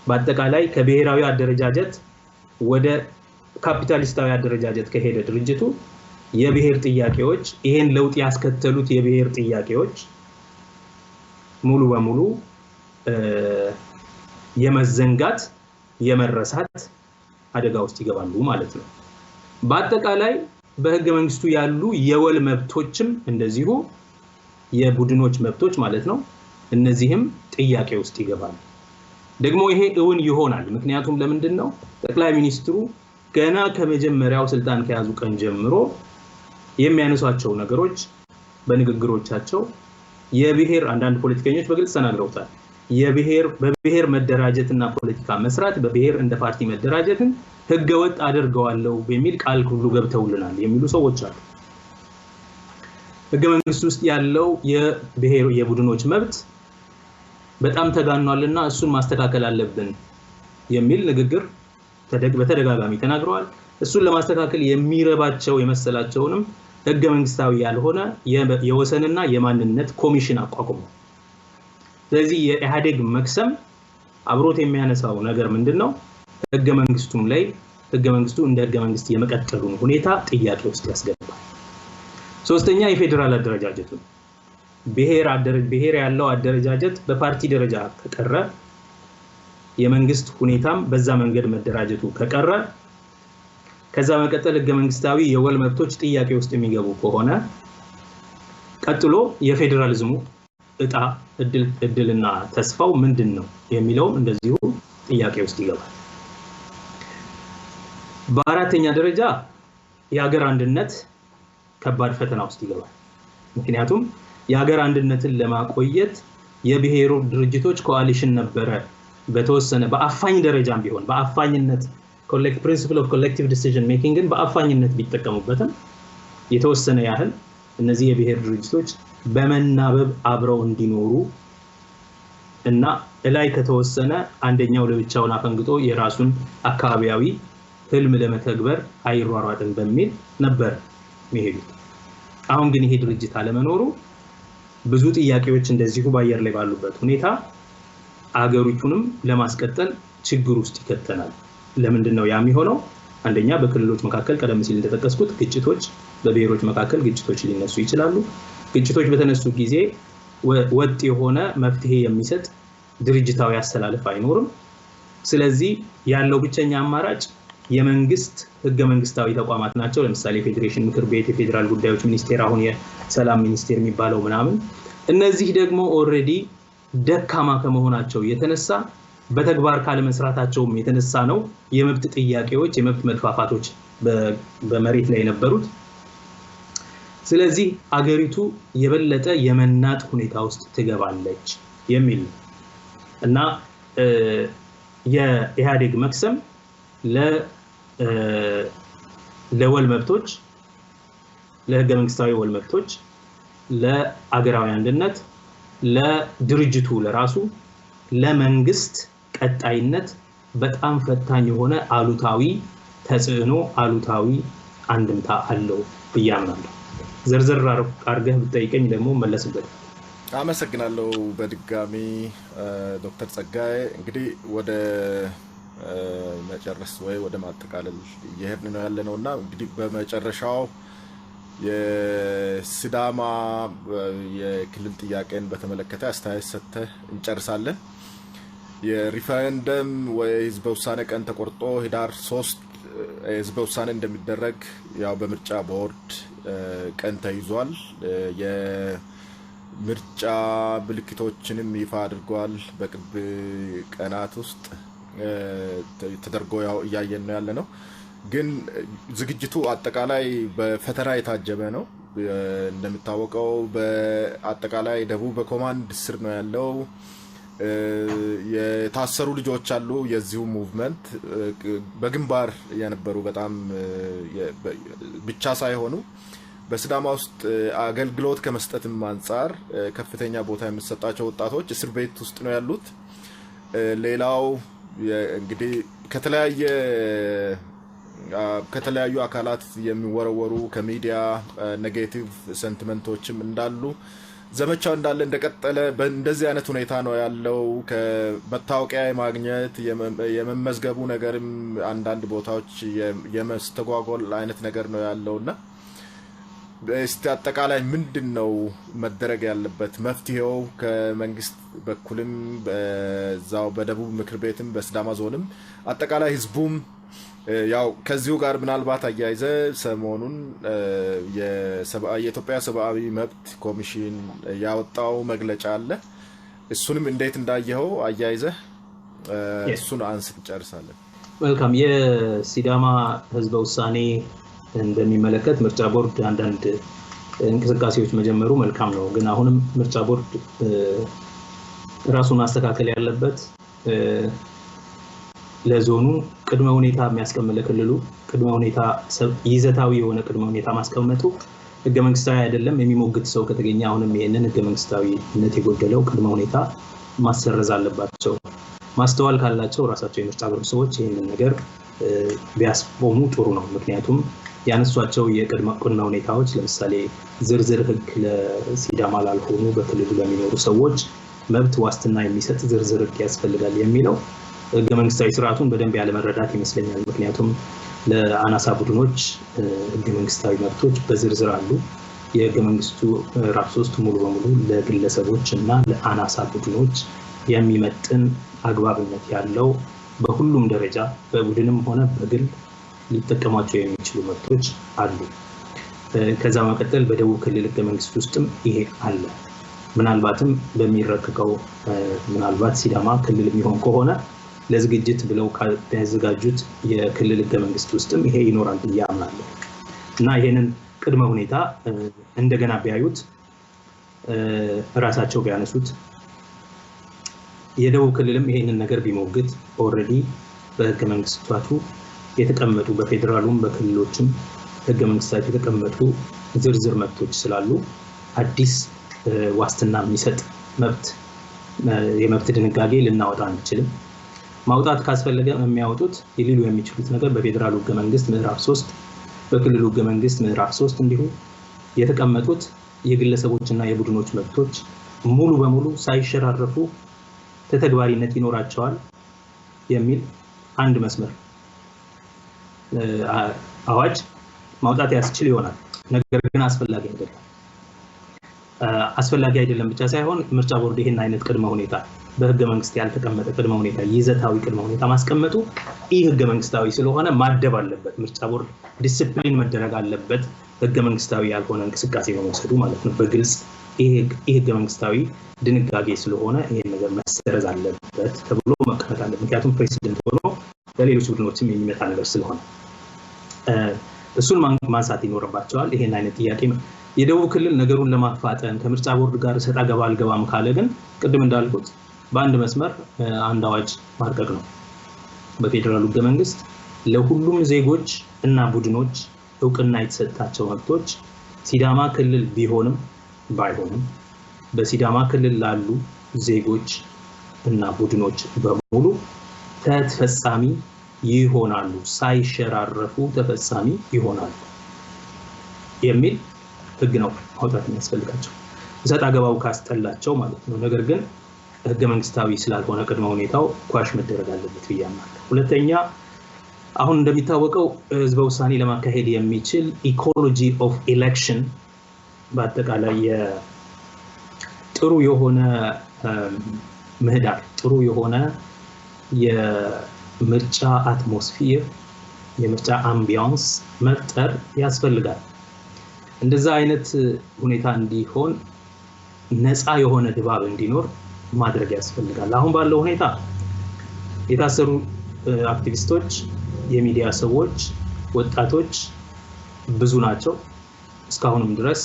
Speaker 2: በአጠቃላይ ከብሔራዊ አደረጃጀት ወደ ካፒታሊስታዊ አደረጃጀት ከሄደ ድርጅቱ የብሔር ጥያቄዎች ይሄን ለውጥ ያስከተሉት የብሔር ጥያቄዎች ሙሉ በሙሉ የመዘንጋት የመረሳት አደጋ ውስጥ ይገባሉ ማለት ነው። በአጠቃላይ በህገ መንግስቱ ያሉ የወል መብቶችም እንደዚሁ የቡድኖች መብቶች ማለት ነው እነዚህም ጥያቄ ውስጥ ይገባሉ። ደግሞ ይሄ እውን ይሆናል። ምክንያቱም ለምንድነው ጠቅላይ ሚኒስትሩ ገና ከመጀመሪያው ስልጣን ከያዙ ቀን ጀምሮ የሚያነሷቸው ነገሮች በንግግሮቻቸው የብሔር አንዳንድ ፖለቲከኞች በግልጽ ተናግረውታል። በብሔር መደራጀትና ፖለቲካ መስራት በብሔር እንደ ፓርቲ መደራጀትን ህገወጥ አድርገዋለሁ በሚል ቃል ሁሉ ገብተውልናል የሚሉ ሰዎች አሉ። ህገ መንግስቱ ውስጥ ያለው የብሔር የቡድኖች መብት በጣም ተጋኗልና እሱን ማስተካከል አለብን የሚል ንግግር በተደጋጋሚ ተናግረዋል። እሱን ለማስተካከል የሚረባቸው የመሰላቸውንም ህገ መንግስታዊ ያልሆነ የወሰንና የማንነት ኮሚሽን አቋቁሞ ስለዚህ የኢህአዴግ መክሰም አብሮት የሚያነሳው ነገር ምንድነው ህገ መንግስቱም ላይ ህገ መንግስቱ እንደ ህገ መንግስት የመቀጠሉን ሁኔታ ጥያቄ ውስጥ ያስገባል። ሶስተኛ የፌደራል አደረጃጀቱ ብሔር ያለው አደረጃጀት በፓርቲ ደረጃ ከቀረ የመንግስት ሁኔታም በዛ መንገድ መደራጀቱ ከቀረ ከዛ መቀጠል ህገ መንግስታዊ የወል መብቶች ጥያቄ ውስጥ የሚገቡ ከሆነ ቀጥሎ የፌደራሊዝሙ እድልና ተስፋው ምንድነው የሚለው እንደዚሁ ጥያቄ ውስጥ ይገባል። በአራተኛ ደረጃ የሀገር አንድነት ከባድ ፈተና ውስጥ ይገባል። ምክንያቱም የሀገር አንድነትን ለማቆየት የብሔሩ ድርጅቶች ኮአሊሽን ነበረ በተወሰነ በአፋኝ ደረጃም ቢሆን በአፋኝነት principle of collective decision making ግን በአፋኝነት ቢጠቀሙበትም የተወሰነ ያህል እነዚህ የብሔር ድርጅቶች በመናበብ አብረው እንዲኖሩ እና ላይ ከተወሰነ አንደኛው ለብቻውን አፈንግጦ የራሱን አካባቢያዊ ህልም ለመተግበር አይሯሯጥን በሚል ነበር የሚሄዱት። አሁን ግን ይሄ ድርጅት አለመኖሩ ብዙ ጥያቄዎች እንደዚሁ ባየር ላይ ባሉበት ሁኔታ አገሪቱንም ለማስቀጠል ችግር ውስጥ ይከተናል። ለምንድነው ያ የሚሆነው? አንደኛ በክልሎች መካከል ቀደም ሲል እንደተጠቀስኩት ግጭቶች በብሔሮች መካከል ግጭቶች ሊነሱ ይችላሉ። ግጭቶች በተነሱ ጊዜ ወጥ የሆነ መፍትሄ የሚሰጥ ድርጅታዊ አሰላለፍ አይኖርም። ስለዚህ ያለው ብቸኛ አማራጭ የመንግስት ህገ መንግስታዊ ተቋማት ናቸው። ለምሳሌ ፌዴሬሽን ምክር ቤት፣ የፌደራል ጉዳዮች ሚኒስቴር፣ አሁን የሰላም ሚኒስቴር የሚባለው ምናምን እነዚህ ደግሞ ኦሬዲ ደካማ ከመሆናቸው የተነሳ በተግባር ካለ መስራታቸውም የተነሳ ነው የመብት ጥያቄዎች የመብት መጥፋፋቶች በመሬት ላይ የነበሩት። ስለዚህ አገሪቱ የበለጠ የመናጥ ሁኔታ ውስጥ ትገባለች የሚል እና የኢህአዴግ መክሰም ለወል መብቶች ለህገ መንግስታዊ ወል መብቶች ለአገራዊ አንድነት ለድርጅቱ ለራሱ ለመንግስት ቀጣይነት በጣም ፈታኝ የሆነ አሉታዊ ተጽዕኖ አሉታዊ አንድምታ አለው ብያምናለሁ። ዘርዘር አርገህ ብትጠይቀኝ ደግሞ መለስበት።
Speaker 1: አመሰግናለሁ በድጋሚ ዶክተር ጸጋዬ። እንግዲህ ወደ መጨረስ ወይ ወደ ማጠቃለል እየሄድን ነው ያለነውና እንግዲህ በመጨረሻው የሲዳማ የክልል ጥያቄን በተመለከተ አስተያየት ሰጥተህ እንጨርሳለን። የሪፈረንደም ወይ ህዝበ ውሳኔ ቀን ተቆርጦ ህዳር 3 ህዝበ ውሳኔ እንደሚደረግ ያው በምርጫ ቦርድ ቀን ተይዟል። የምርጫ ምልክቶችንም ይፋ አድርጓል። በቅርብ ቀናት ውስጥ ተደርጎ ያው እያየን ነው ያለነው። ግን ዝግጅቱ አጠቃላይ በፈተና የታጀበ ነው። እንደምታወቀው በአጠቃላይ ደቡብ በኮማንድ ስር ነው ያለው። የታሰሩ ልጆች አሉ። የዚሁ ሙቭመንት በግንባር የነበሩ በጣም ብቻ ሳይሆኑ በሲዳማ ውስጥ አገልግሎት ከመስጠትም አንፃር ከፍተኛ ቦታ የሚሰጣቸው ወጣቶች እስር ቤት ውስጥ ነው ያሉት። ሌላው እንግዲህ ከተለያዩ አካላት የሚወረወሩ ከሚዲያ ኔጌቲቭ ሴንቲመንቶችም እንዳሉ ዘመቻው እንዳለ እንደቀጠለ በእንደዚህ አይነት ሁኔታ ነው ያለው። ከመታወቂያ ማግኘት የመመዝገቡ ነገርም አንዳንድ ቦታዎች የመስተጓጎል አይነት ነገር ነው ያለውና እስቲ አጠቃላይ ምንድነው መደረግ ያለበት መፍትሄው ከመንግስት በኩልም በዛው በደቡብ ምክር ቤትም በሲዳማ ዞንም አጠቃላይ ህዝቡም ያው ከዚሁ ጋር ምናልባት አያይዘ ሰሞኑን የኢትዮጵያ ሰብአዊ መብት ኮሚሽን ያወጣው መግለጫ አለ እሱንም እንዴት እንዳየው አያይዘ እሱን አንስት ጨርሳለን
Speaker 2: መልካም የሲዳማ ህዝበ ውሳኔ እንደሚመለከት ምርጫ ቦርድ አንዳንድ እንቅስቃሴዎች መጀመሩ መልካም ነው ግን አሁንም ምርጫ ቦርድ ራሱን ማስተካከል ያለበት ለዞኑ ቅድመ ሁኔታ የሚያስቀምጥ ለክልሉ ቅድመ ሁኔታ ይዘታዊ የሆነ ቅድመ ሁኔታ ማስቀመጡ ህገ መንግስታዊ አይደለም የሚሞግት ሰው ከተገኘ አሁንም ይሄንን ህገ መንግስታዊነት የጎደለው ቅድመ ሁኔታ ማሰረዝ አለባቸው ማስተዋል ካላቸው ራሳቸው የምርጫ ቦርድ ሰዎች ይሄንን ነገር ቢያስቆሙ ጥሩ ነው ምክንያቱም ያነሷቸው የቅድመ ሁኔታዎች ለምሳሌ ዝርዝር ህግ ለሲዳማ ላልሆኑ በክልሉ ለሚኖሩ ሰዎች መብት ዋስትና የሚሰጥ ዝርዝር ህግ ያስፈልጋል የሚለው ህገ መንግስታዊ ስርዓቱን በደንብ ያለ መረዳት ይመስለኛል ምክንያቱም ለአናሳ ቡድኖች ህገ መንግስታዊ መብቶች በዝርዝር አሉ የህገ መንግስቱ ራፍ 3 ሙሉ በሙሉ ለግለሰቦች እና ለአናሳ ቡድኖች የሚመጥን አግባብነት ያለው በሁሉም ደረጃ በቡድንም ሆነ በግል ሊጠቀማቸው የሚችሉ መብቶች አሉ ከዛ መቀጠል በደቡብ ክልል ህገ መንግስት ውስጥም ይሄ አለ ምናልባትም በሚረቀቀው ምናልባት ሲዳማ ክልል የሚሆን ከሆነ ለዝግጅት ብለው ያዘጋጁት የክልል ህገ መንግስት ውስጥም ይሄ ይኖራል ያምናለሁ እና ይሄንን ቅድመ ሁኔታ እንደገና ቢያዩት ራሳቸው ቢያነሱት የደቡብ ክልልም ይሄንን ነገር ቢሞግት ኦሬዲ በህገ መንግስታቱ የተቀመጡ በፌደራሉም በክልሎችም ህገ መንግስታቱ የተቀመጡ ዝርዝር መብቶች ስላሉ አዲስ ዋስትና የሚሰጥ መብት የመብት ድንጋጌ ልናወጣ አንችልም ማውጣት ካስፈለገ የሚያወጡት ይልሉ የሚችሉት ነገር በፌደራሉ ህገ መንግስት ምዕራፍ 3 በክልሉ ህገ መንግስት ምዕራፍ 3 እንዲሁ የተቀመጡት የግለሰቦችና የቡድኖች መብቶች ሙሉ በሙሉ ሳይሸራረፉ ተተግባሪነት ይኖራቸዋል የሚል አንድ መስመር አዋጅ ማውጣት ያስችል ይሆናል ነገር ግን አስፈላጊ አይደለም ብቻ ሳይሆን ምርጫ ቦርድ ይሄን አይነት ቅድመ ሁኔታ በህገ መንግስት ያልተቀመጠ ቅድመ ሁኔታ ይዘታዊ ቅድመ ሁኔታ ማስቀመጡ ይህ ህገ መንግስታዊ ስለሆነ ማደብ አለበት ምርጫ ቦርድ ዲሲፕሊን መደረግ አለበት ህገ መንግስታዊ ያልሆነ እንቅስቃሴ በመውሰዱ ማለት ነው በግልጽ ይሄ ህገ መንግስታዊ ድንጋጌ ስለሆነ ይሄን ነገር መሰረዝ አለበት ተብሎ መቀመጥ አለበት ምክንያቱም ፕሬሲደንት ሆኖ ለሌሎች ቡድኖችም የሚመጣ ነገር ስለሆነ እሱን ማንሳት ይኖርባቸዋል ይሄን አይነት ጥያቄ የደቡብ ክልል ነገሩን ለማፋጠን ከምርጫ ቦርድ ጋር ሰጣ ገባ አልገባም ካለ ግን ቅድም እንዳልኩት በአንድ መስመር አንድ አዋጅ ማርቀቅ ነው በፌደራሉ ህገ መንግስት ለሁሉም ዜጎች እና ቡድኖች እውቅና የተሰጣቸው መብቶች ሲዳማ ክልል ቢሆንም ባይሆንም በሲዳማ ክልል ላሉ ዜጎች እና ቡድኖች በሙሉ ተፈጻሚ ይሆናሉ ሳይሸራረፉ ተፈጻሚ ይሆናሉ የሚል ህግ ነው ማውጣት የሚያስፈልጋቸው ሰጣ ገባው ካስጠላቸው ማለት ነው ነገር ግን ህገ መንግስታዊ ስላልሆነ ቅድመ ሁኔታው ኳሽ መደረግ አለበት ብያለሁ ሁለተኛ አሁን እንደሚታወቀው ህዝበ ውሳኔ ለማካሄድ የሚችል ኢኮሎጂ ኦፍ ኤሌክሽን በአጠቃላይ ጥሩ የሆነ ምህዳር ጥሩ የሆነ የምርጫ አትሞስፌር የምርጫ አምቢያንስ መፍጠር ያስፈልጋል እንደዛ አይነት ሁኔታ እንዲሆን ነፃ የሆነ ድባብ እንዲኖር ማድረግ ያስፈልጋል አሁን ባለው ሁኔታ የታሰሩ አክቲቪስቶች የሚዲያ ሰዎች ወጣቶች ብዙ ናቸው እስካሁንም ድረስ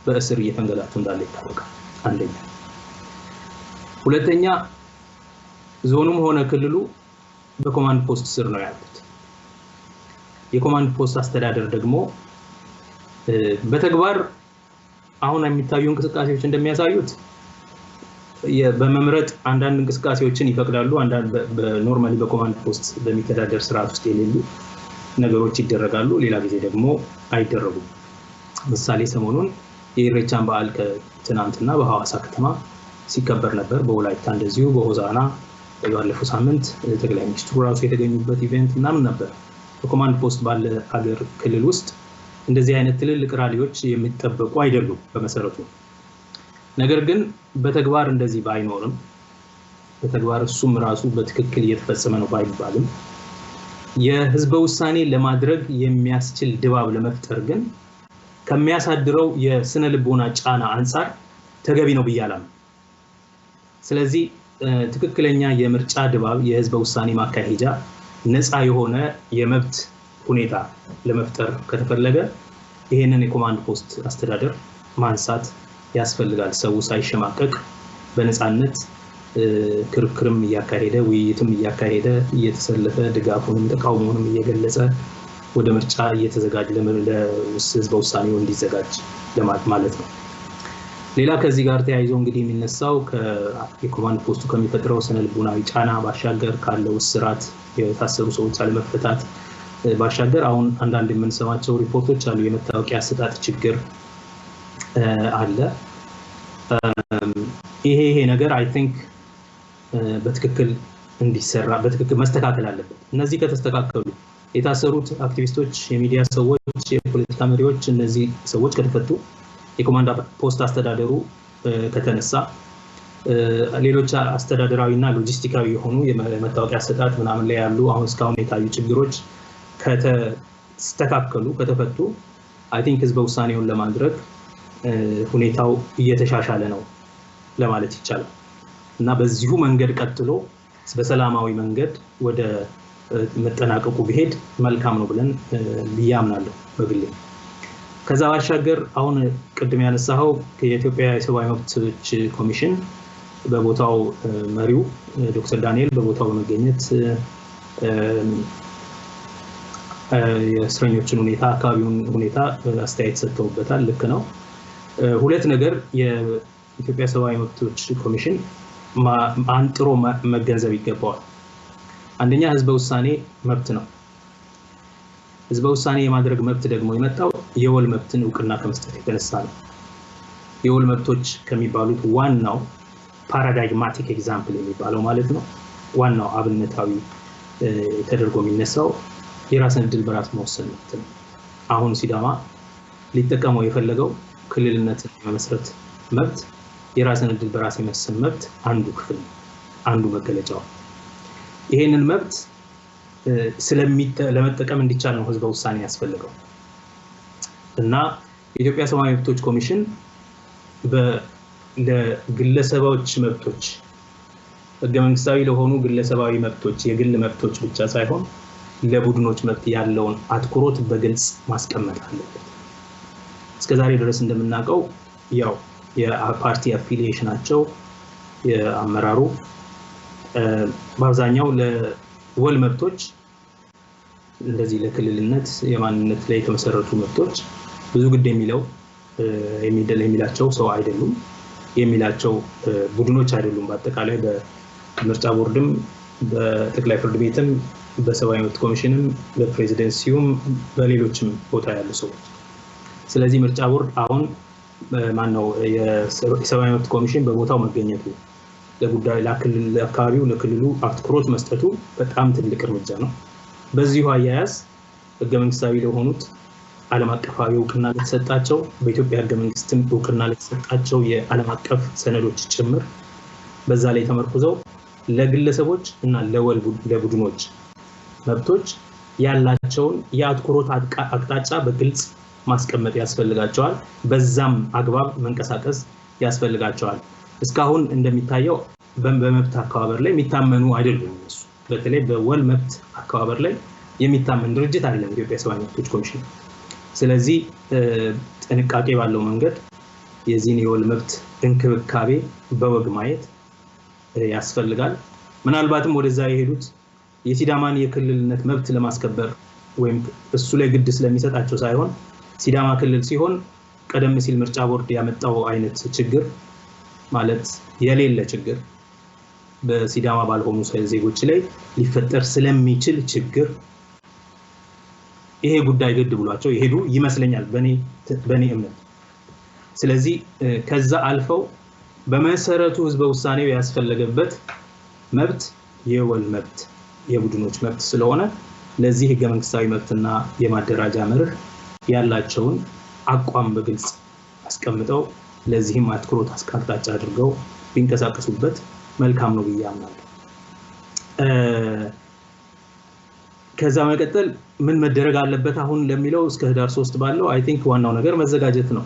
Speaker 2: በእስር እየተንገላቱ እንዳለ ይታወቃል አንደኛ ሁለተኛ ዞኑም ሆነ ክልሉ በኮማንድ ፖስት ስር ነው ያሉት የኮማንድ ፖስት አስተዳደር ደግሞ በተግባር አሁን የሚታዩ እንቅስቃሴዎች እንደሚያሳዩት በመምረጥ አንዳንድ እንቅስቃሴዎችን ይፈቅዳሉ አንዳንድ በኖርማሊ በኮማንድ ፖስት በሚተዳደር ስርዓት ውስጥ የሌሉ ነገሮች ይደረጋሉ ሌላ ጊዜ ደግሞ አይደረጉም ምሳሌ ሰሞኑን የኢሬቻን በዓል ከትናንትና በሐዋሳ ከተማ ሲከበር ነበር በወላይታ እንደዚሁ በሆዛና ባለፈው ሳምንት ጠቅላይ ሚኒስትሩ ራሱ የተገኙበት ኢቨንት ምናምን ነበር በኮማንድ ፖስት ባለ ሀገር ክልል ውስጥ እንደዚህ አይነት ትልልቅ ራሊዎች የሚጠበቁ አይደሉም በመሰረቱ። ነገር ግን በተግባር እንደዚህ ባይኖርም በተግባር እሱም ራሱ በትክክል እየተፈጸመ ነው ባይባልም የህዝበ ውሳኔ ለማድረግ የሚያስችል ድባብ ለመፍጠር ግን ከሚያሳድረው የስነ ልቦና ጫና አንፃር ተገቢ ነው ብያለሁ። ስለዚህ ትክክለኛ የምርጫ ድባብ የህዝበ ውሳኔ ማካሄጃ ነፃ የሆነ የመብት ሁኔታ ለመፍጠር ከተፈለገ ይሄንን የኮማንድ ፖስት አስተዳደር ማንሳት ያስፈልጋል። ሰው ሳይሸማቀቅ በነፃነት ክርክርም እያካሄደ ውይይትም እያካሄደ እየተሰለፈ ድጋፉንም ተቃውሞንም እየገለጸ ወደ ምርጫ እየተዘጋጀ ለህዝበ ውሳኔው እንዲዘጋጅ ማለት ነው። ሌላ ከዚህ ጋር ተያይዞ እንግዲህ የሚነሳው የኮማንድ ፖስቱ ከሚፈጥረው ስነ ልቦናዊ ጫና ባሻገር ካለው እስራት የታሰሩ ሰዎች አለመፈታት ባሻገር አሁን አንዳንድ የምንሰማቸው ሪፖርቶች አሉ። የመታወቂያ አሰጣጥ ችግር አለ። ይሄ ነገር አይ ቲንክ በትክክል እንዲሰራ በትክክል መስተካከል አለበት። እነዚህ ከተስተካከሉ የታሰሩት አክቲቪስቶች፣ የሚዲያ ሰዎች፣ የፖለቲካ መሪዎች እነዚህ ሰዎች ከተፈቱ የኮማንድ ፖስት አስተዳደሩ ከተነሳ ሌሎች አስተዳደራዊና ሎጂስቲካዊ የሆኑ የመታወቂያ አሰጣጥ ምናምን ላይ ያሉ አሁን እስካሁን የታዩ ችግሮች ከተስተካከሉ ከተፈቱ አይ ቲንክ ህዝበ ውሳኔውን ለማድረግ ሁኔታው እየተሻሻለ ነው ለማለት ይቻላል እና በዚሁ መንገድ ቀጥሎ በሰላማዊ መንገድ ወደ መጠናቀቁ ቢሄድ መልካም ነው ብለን ብያምናለሁ በግሌ። ከዛ ባሻገር አሁን ቅድም ያነሳው የኢትዮጵያ የሰብአዊ መብቶች ኮሚሽን በቦታው መሪው ዶክተር ዳንኤል በቦታው በመገኘት የእስረኞችን ሁኔታ አካባቢውን ሁኔታ አስተያየት ሰጥተውበታል። ልክ ነው። ሁለት ነገር የኢትዮጵያ ሰብአዊ መብቶች ኮሚሽን አንጥሮ መገንዘብ ይገባዋል። አንደኛ ህዝበ ውሳኔ መብት ነው። ህዝበ ውሳኔ የማድረግ መብት ደግሞ የመጣው የወል መብትን እውቅና ከመስጠት የተነሳ ነው። የወል መብቶች ከሚባሉት ዋናው ፓራዳይግማቲክ ኤግዛምፕል የሚባለው ማለት ነው ዋናው አብነታዊ ተደርጎ የሚነሳው የራስን ዕድል በራስ መወሰን መብት ነው። አሁን ሲዳማ ሊጠቀመው የፈለገው ክልልነትን የመመስረት መብት የራስን ዕድል በራስ የመወሰን መብት አንዱ ክፍል አንዱ መገለጫው ይሄንን መብት ለመጠቀም እንዲቻል ነው ህዝበ ውሳኔ ያስፈልገው እና የኢትዮጵያ ሰብአዊ መብቶች ኮሚሽን ለግለሰቦች መብቶች ህገ መንግስታዊ ለሆኑ ግለሰባዊ መብቶች የግል መብቶች ብቻ ሳይሆን ለቡድኖች መብት ያለውን አትኩሮት በግልጽ ማስቀመጥ አለበት። እስከዛሬ ድረስ እንደምናውቀው ያው የፓርቲ አፊሊዬሽናቸው የአመራሩ በአብዛኛው ለወል መብቶች እንደዚህ ለክልልነት የማንነት ላይ የተመሰረቱ መብቶች ብዙ ግድ የሚላቸው ሰው አይደሉም፣ የሚላቸው ቡድኖች አይደሉም። በአጠቃላይ በምርጫ ቦርድም በጠቅላይ ፍርድ ቤትም በሰብአዊ መብት ኮሚሽንም በፕሬዚደንሲውም በሌሎችም ቦታ ያሉ ሰዎች። ስለዚህ ምርጫ ቦርድ አሁን ማነው የሰብአዊ መብት ኮሚሽን በቦታው መገኘቱ ለጉዳይ ለአካባቢው ለክልሉ አትኩሮት መስጠቱ በጣም ትልቅ እርምጃ ነው። በዚሁ አያያዝ ህገ መንግስታዊ ለሆኑት ዓለም አቀፋዊ እውቅና ለተሰጣቸው በኢትዮጵያ ህገ መንግስትም እውቅና ለተሰጣቸው የዓለም አቀፍ ሰነዶች ጭምር በዛ ላይ ተመርኩዘው ለግለሰቦች እና ለቡድኖች መብቶች ያላቸውን የአትኩሮት አቅጣጫ በግልጽ ማስቀመጥ ያስፈልጋቸዋል። በዛም አግባብ መንቀሳቀስ ያስፈልጋቸዋል። እስካሁን እንደሚታየው በመብት አከባበር ላይ የሚታመኑ አይደሉም እነሱ። በተለይ በወል መብት አከባበር ላይ የሚታመን ድርጅት አይደለም ኢትዮጵያ ሰብአዊ መብቶች ኮሚሽን። ስለዚህ ጥንቃቄ ባለው መንገድ የዚህን የወል መብት እንክብካቤ በወግ ማየት ያስፈልጋል። ምናልባትም ወደዛ የሄዱት የሲዳማን የክልልነት መብት ለማስከበር ወይም እሱ ላይ ግድ ስለሚሰጣቸው ሳይሆን ሲዳማ ክልል ሲሆን ቀደም ሲል ምርጫ ቦርድ ያመጣው አይነት ችግር ማለት የሌለ ችግር በሲዳማ ባልሆኑ ዜጎች ላይ ሊፈጠር ስለሚችል ችግር ይሄ ጉዳይ ግድ ብሏቸው ይሄዱ ይመስለኛል በኔ እምነት። ስለዚህ ከዛ አልፈው በመሰረቱ ህዝበ ውሳኔው ያስፈልገበት መብት የወል መብት የቡድኖች መብት ስለሆነ ለዚህ ህገ መንግስታዊ መብትና የማደራጃ መርህ ያላቸውን አቋም በግልጽ አስቀምጠው ለዚህም አትኩሮት አስቀምጣጭ አድርገው ቢንቀሳቀሱበት መልካም ነው ብዬ አምናለሁ። ከዛ መቀጠል ምን መደረግ አለበት አሁን ለሚለው እስከ ህዳር 3 ባለው አይ ቲንክ ዋናው ነገር መዘጋጀት ነው።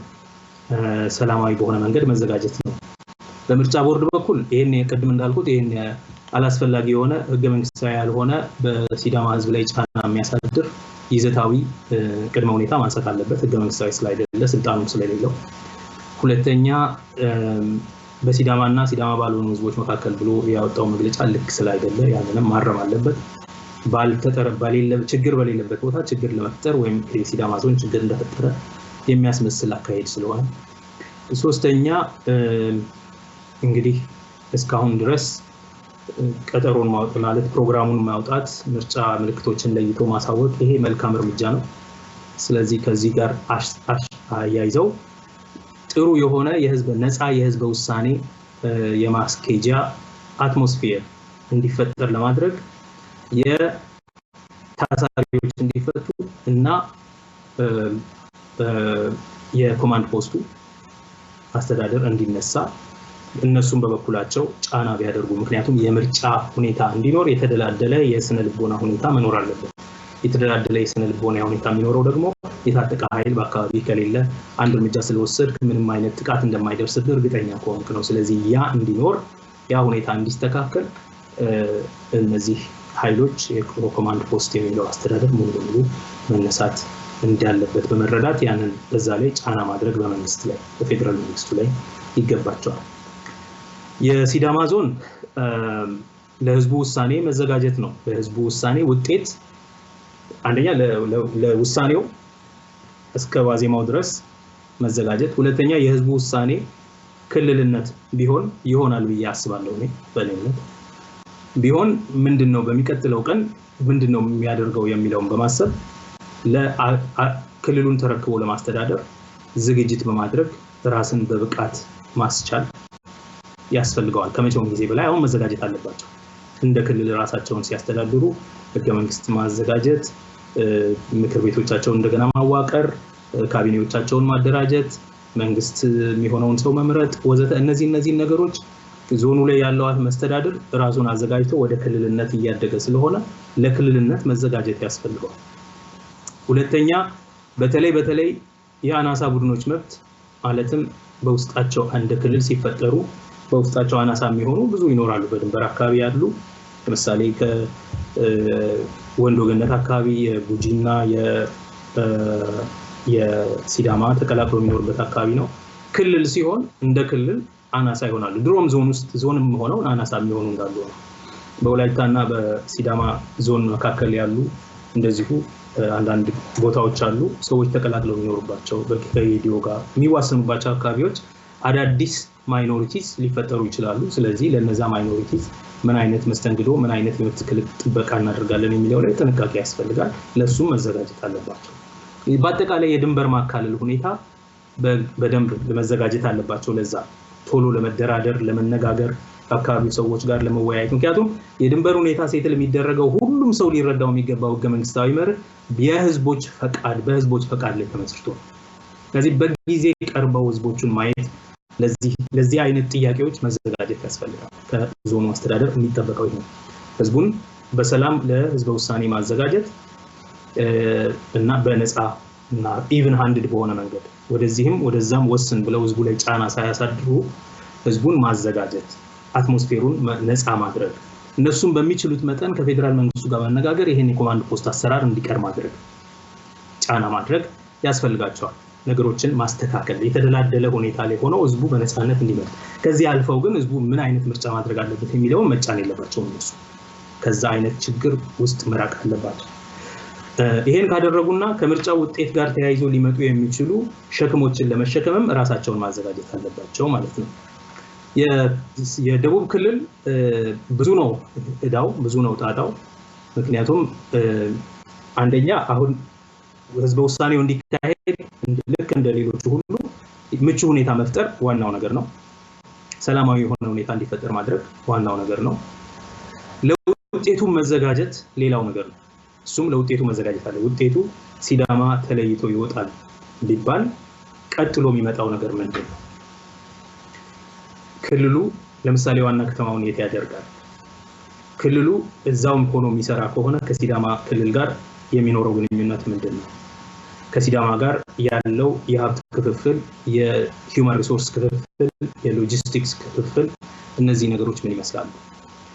Speaker 2: ሰላማዊ በሆነ መንገድ መዘጋጀት ነው። በምርጫ ቦርድ በኩል ይሄን የቀድም እንዳልኩት ይሄን አላስፈላጊ የሆነ ህገ መንግስታዊ ያልሆነ በሲዳማ ህዝብ ላይ ጫና የሚያሳድር ይዘታዊ ቅድመ ሁኔታ ማንሳት አለበት፣ ህገ መንግስታዊ ስላይደለ ስልጣኑ ስለሌለው። ሁለተኛ በሲዳማና ሲዳማ ባልሆኑ ህዝቦች መካከል ብሎ ያወጣው መግለጫ ልክ ስላይደለ ያንንም ማረም አለበት። ችግር በሌለበት ቦታ ችግር ለመፍጠር ወይም የሲዳማ ዞን ችግር እንደፈጠረ የሚያስመስል አካሄድ ስለሆነ። ሶስተኛ እንግዲህ እስካሁን ድረስ ቀጠሮን ማውጣት ማለት ፕሮግራሙን ማውጣት፣ ምርጫ ምልክቶችን ለይቶ ማሳወቅ ይሄ መልካም እርምጃ ነው። ስለዚህ ከዚህ ጋር አያይዘው ጥሩ የሆነ ነፃ የህዝብ ውሳኔ የማስኬጃ አትሞስፌር እንዲፈጠር ለማድረግ የታሳሪዎች እንዲፈቱ እና የኮማንድ ፖስቱ አስተዳደር እንዲነሳ እነሱም በበኩላቸው ጫና ቢያደርጉ፣ ምክንያቱም የምርጫ ሁኔታ እንዲኖር የተደላደለ የስነ ልቦና ሁኔታ መኖር አለበት። የተደላደለ የስነ ልቦና ሁኔታ የሚኖረው ደግሞ የታጠቀ ኃይል በአካባቢ ከሌለ አንድ እርምጃ ስለወሰድክ ምንም አይነት ጥቃት እንደማይደርስብህ እርግጠኛ ከሆንክ ነው። ስለዚህ ያ እንዲኖር ያ ሁኔታ እንዲስተካከል እነዚህ ኃይሎች የኮማንድ ፖስት የሚለው አስተዳደር ሙሉ በሙሉ መነሳት እንዳለበት በመረዳት ያንን በዛ ላይ ጫና ማድረግ በመንግስት ላይ በፌደራል መንግስቱ ላይ ይገባቸዋል። የሲዳማ ዞን ለህዝቡ ውሳኔ መዘጋጀት ነው። ለህዝቡ ውሳኔ ውጤት አንደኛ ለውሳኔው እስከ ዋዜማው ድረስ መዘጋጀት፣ ሁለተኛ የህዝቡ ውሳኔ ክልልነት ቢሆን ይሆናል ብዬ አስባለሁ። እኔ በእኔነት ቢሆን ምንድነው በሚቀጥለው ቀን ምንድነው የሚያደርገው የሚለውን በማሰብ ለክልሉን ተረክቦ ለማስተዳደር ዝግጅት በማድረግ ራስን በብቃት ማስቻል ያስፈልጋል። ከመቼውም ጊዜ በላይ አሁን መዘጋጀት አለባቸው። እንደ ክልል ራሳቸውን ሲያስተዳድሩ ህገ መንግስት ማዘጋጀት፣ ምክር ቤቶቻቸውን እንደገና ማዋቀር፣ ካቢኔዎቻቸውን ማደራጀት፣ መንግስት የሚሆነውን ሰው መምረጥ ወዘተ እነዚህ ነገሮች ዞኑ ላይ ያለው መስተዳድር ራሱን አዘጋጅቶ ወደ ክልልነት እያደገ ስለሆነ ለክልልነት መዘጋጀት ያስፈልጋል። ሁለተኛ በተለይ የአናሳ ቡድኖች መብት ማለትም በውስጣቸው አንድ ክልል ሲፈጠሩ በውስጣቸው አናሳ የሚሆኑ ብዙ ይኖራሉ። በድንበር አካባቢ ያሉ ለምሳሌ ከወንዶ ገነት አካባቢ የጉጂና የሲዳማ ተቀላቅሎ የሚኖርበት አካባቢ ነው። ክልል ሲሆን እንደ ክልል አናሳ ይሆናሉ። ድሮም ዞን ውስጥ ዞንም ሆነው አናሳ የሚሆኑ እንዳሉ ነው። በወላይታና በሲዳማ ዞን መካከል ያሉ እንደዚሁ አንዳንድ ቦታዎች አሉ ሰዎች ተቀላቅለው የሚኖሩባቸው በሬዲዮ ጋር የሚዋሰኑባቸው አካባቢዎች አዳዲስ ማይኖሪቲስ ሊፈጠሩ ይችላሉ። ስለዚህ ለነዛ ማይኖሪቲስ ምን አይነት መስተንግዶ ምን አይነት የመብት ጥበቃ እናደርጋለን የሚለው ላይ ጥንቃቄ ያስፈልጋል። ለሱም መዘጋጀት አለባቸው። በአጠቃላይ የድንበር ማካለል ሁኔታ በደንብ ለመዘጋጀት አለባቸው። ለዛ ቶሎ ለመደራደር ለመነጋገር አካባቢው ሰዎች ጋር ለመወያየት። ምክንያቱም የድንበር ሁኔታ ሴትል የሚደረገው ሁሉም ሰው ሊረዳው የሚገባው ህገ መንግስታዊ መርህ በህዝቦች ፈቃድ ላይ ተመስርቶ ስለዚህ በጊዜ ቀርበው ህዝቦቹን ማየት ለዚህ አይነት ጥያቄዎች መዘጋጀት ያስፈልጋል። ከዞኑ አስተዳደር የሚጠበቀው ይሄ ህዝቡን በሰላም ለህዝበ ውሳኔ ማዘጋጀት እና በነፃ እና ኢቭን ሃንድድ በሆነ መንገድ ወደዚህም ወደዛም ወስን ብለው ህዝቡ ላይ ጫና ሳያሳድሩ ህዝቡን ማዘጋጀት፣ አትሞስፌሩን ነፃ ማድረግ፣ እነሱም በሚችሉት መጠን ከፌደራል መንግስቱ ጋር መነጋገር ይሄን የኮማንድ ፖስት አሰራር እንዲቀር ማድረግ፣ ጫና ማድረግ ያስፈልጋቸዋል። ነገሮችን ማስተካከል የተደላደለ ሁኔታ ላይ ሆኖ ህዝቡ በነፃነት እንዲመርጥ፣ ከዚህ አልፈው ግን ህዝቡ ምን አይነት ምርጫ ማድረግ አለበት የሚለውን መጫን የለባቸውም። እነሱ ከዛ አይነት ችግር ውስጥ መራቅ አለባቸው። ይሄን ካደረጉና ከምርጫ ውጤት ጋር ተያይዞ ሊመጡ የሚችሉ ሸክሞችን ለመሸከምም ራሳቸውን ማዘጋጀት አለባቸው ማለት ነው። የደቡብ ክልል ብዙ ነው እዳው፣ ብዙ ነው ጣጣው። ምክንያቱም አንደኛ አሁን ህዝበ ውሳኔው እንዲካሄድ ልክ እንደ ሌሎቹ ሁሉ ምቹ ሁኔታ መፍጠር ዋናው ነገር ነው። ሰላማዊ የሆነ ሁኔታ እንዲፈጠር ማድረግ ዋናው ነገር ነው። ለውጤቱ መዘጋጀት ሌላው ነገር ነው። እሱም ለውጤቱ መዘጋጀት አለ። ውጤቱ ሲዳማ ተለይቶ ይወጣል ቢባል ቀጥሎ የሚመጣው ነገር ምንድን ነው? ክልሉ ለምሳሌ ዋና ከተማውን የት ያደርጋል? ክልሉ እዛውም ሆኖ የሚሰራ ከሆነ ከሲዳማ ክልል ጋር የሚኖረው ግንኙነት ምንድን ነው? ከሲዳማ ጋር ያለው የሀብት ክፍፍል፣ የሂውማን ሪሶርስ ክፍፍል፣ የሎጂስቲክስ ክፍፍል፣ እነዚህ ነገሮች ምን ይመስላሉ?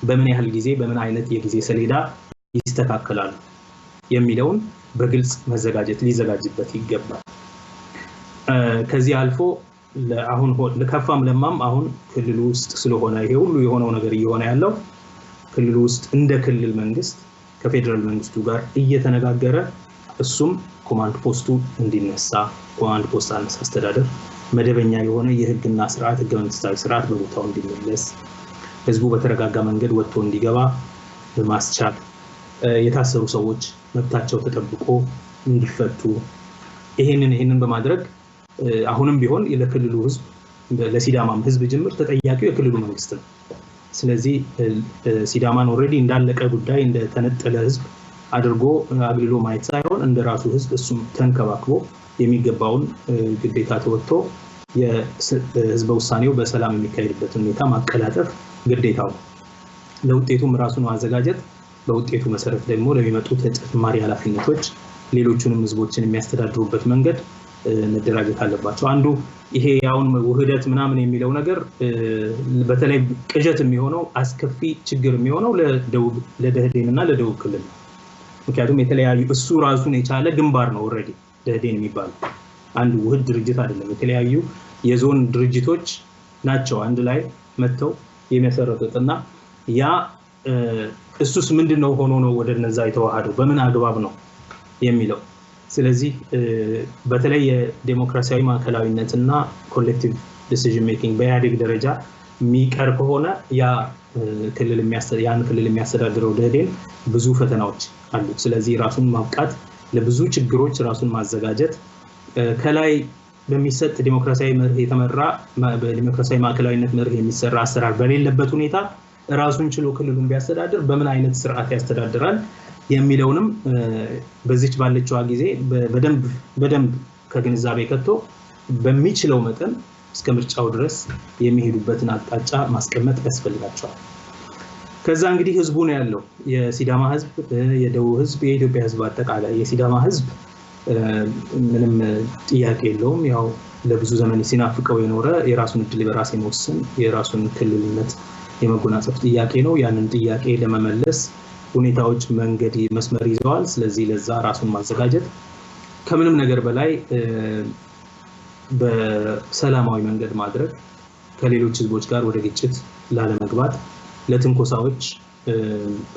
Speaker 2: በምን ያህል ጊዜ በምን አይነት የጊዜ ሰሌዳ ይስተካከላሉ የሚለውን በግልጽ ሊዘጋጅበት ይገባል። ከዚህ አልፎ አሁን ለከፋም ለማም አሁን ክልሉ ውስጥ ስለሆነ ይሄ ሁሉ የሆነው ነገር እየሆነ ያለው ክልሉ ውስጥ እንደ ክልል መንግስት ከፌደራል መንግስቱ ጋር እየተነጋገረ እሱም ኮማንድ ፖስቱ እንዲነሳ ኮማንድ ፖስት አስተዳደር መደበኛ የሆነ የህግና ስርዓት ህገ መንግስታዊ ስርዓት በቦታው እንዲመለስ ህዝቡ በተረጋጋ መንገድ ወጥቶ እንዲገባ በማስቻል የታሰሩ ሰዎች መብታቸው ተጠብቆ እንዲፈቱ ይሄንን በማድረግ አሁንም ቢሆን ለክልሉ ህዝብ ለሲዳማም ህዝብ ጅምር ተጠያቂው የክልሉ መንግስት ነው። ስለዚህ ሲዳማን ኦሬዲ እንዳለቀ ጉዳይ እንደተነጠለ ህዝብ አድርጎ አግልሎ ማየት ሳይሆን እንደራሱ ህዝብ እሱም ተንከባክቦ የሚገባውን ግዴታ ተወጥቶ የህዝብ ውሳኔው በሰላም የሚካሄድበት ሁኔታ ማቀላጠፍ ግዴታው። ለውጤቱም ራሱን ማዘጋጀት በውጤቱ መሰረት ደግሞ ለሚመጡ ተጨማሪ ኃላፊነቶች ሌሎቹንም ህዝቦችን የሚያስተዳድሩበት መንገድ መደራጀት አለባቸው። አንዱ ይሄ ያውን ውህደት ምናምን የሚለው ነገር በተለይ ቅዠት የሚሆነው አስከፊ ችግር የሚሆነው ለደህዴንና ለደቡብ ክልል ነው። ምክንያቱም የተለያዩ እሱ ራሱን የቻለ ግንባር ነው። ኦሬዲ ደህዴን የሚባለው አንድ ውህድ ድርጅት አይደለም። የተለያዩ የዞን ድርጅቶች ናቸው አንድ ላይ መጥተው የሚያሰረቱትና ያ እሱስ ምንድነው ሆኖ ነው ወደ እነዛ የተዋሃደው በምን አግባብ ነው የሚለው። ስለዚህ በተለይ የዲሞክራሲያዊ ማዕከላዊነትና ኮሌክቲቭ ዲሲዥን ሜኪንግ በኢህአዴግ ደረጃ የሚቀር ከሆነ ያን ክልል የሚያስተዳድረው ደህዴን ብዙ ፈተናዎች አሉት። ስለዚህ ራሱን ማብቃት፣ ለብዙ ችግሮች ራሱን ማዘጋጀት፣ ከላይ በሚሰጥ ዲሞክራሲያዊ መርህ የተመራ በዲሞክራሲያዊ ማዕከላዊነት መርህ የሚሰራ አሰራር በሌለበት ሁኔታ ራሱን ችሎ ክልሉን ቢያስተዳድር በምን አይነት ስርዓት ያስተዳድራል የሚለውንም በዚች ባለችው ጊዜ በደንብ ከግንዛቤ ከቶ በሚችለው መጠን እስከ ምርጫው ድረስ የሚሄዱበትን አቅጣጫ ማስቀመጥ ያስፈልጋቸዋል። ከዛ እንግዲህ ህዝቡ ነው ያለው። የሲዳማ ህዝብ፣ የደቡብ ህዝብ፣ የኢትዮጵያ ህዝብ አጠቃላይ የሲዳማ ህዝብ ምንም ጥያቄ የለውም። ያው ለብዙ ዘመን ሲናፍቀው የኖረ የራሱን እድል በራስ የመወሰን የራሱን ክልልነት የመጎናጸፍ ጥያቄ ነው። ያንን ጥያቄ ለመመለስ ሁኔታዎች መንገድ መስመር ይዘዋል። ስለዚህ ለዛ ራሱን ማዘጋጀት ከምንም ነገር በላይ በሰላማዊ መንገድ ማድረግ፣ ከሌሎች ህዝቦች ጋር ወደ ግጭት ላለመግባት፣ ለትንኮሳዎች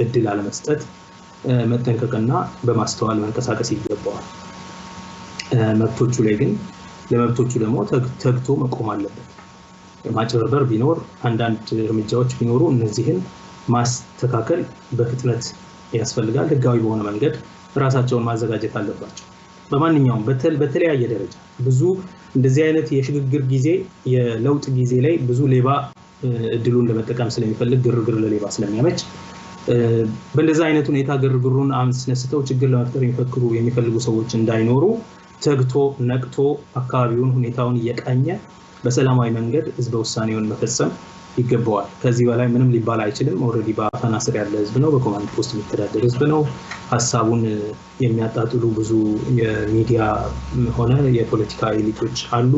Speaker 2: እድል አለመስጠት መጠንቀቅና በማስተዋል መንቀሳቀስ ይገባዋል። መብቶቹ ላይ ግን ለመብቶቹ ደግሞ ተግቶ መቆም አለበት። ማጭበርበር ቢኖር አንዳንድ እርምጃዎች ቢኖሩ እነዚህን ማስተካከል በፍጥነት ያስፈልጋል። ህጋዊ በሆነ መንገድ ራሳቸውን ማዘጋጀት አለባቸው። በማንኛውም በተለያየ ደረጃ ብዙ እንደዚህ አይነት የሽግግር ጊዜ የለውጥ ጊዜ ላይ ብዙ ሌባ እድሉን ለመጠቀም ስለሚፈልግ ግርግር ለሌባ ስለሚያመች በእንደዚህ አይነት ሁኔታ ግርግሩን አስነስተው ችግር ለመፍጠር የሚፈልጉ ሰዎች እንዳይኖሩ ተግቶ ነቅቶ አካባቢውን ሁኔታውን እየቃኘ በሰላማዊ መንገድ ህዝበ ውሳኔውን መፈጸም ይገባዋል። ከዚህ በላይ ምንም ሊባል አይችልም። ኦሬዲ በአፈና ስር ያለ ህዝብ ነው። በኮማንድ ፖስት የሚተዳደር ህዝብ ነው። ሀሳቡን የሚያጣጥሉ ብዙ የሚዲያ ሆነ የፖለቲካ ኤሊቶች አሉ።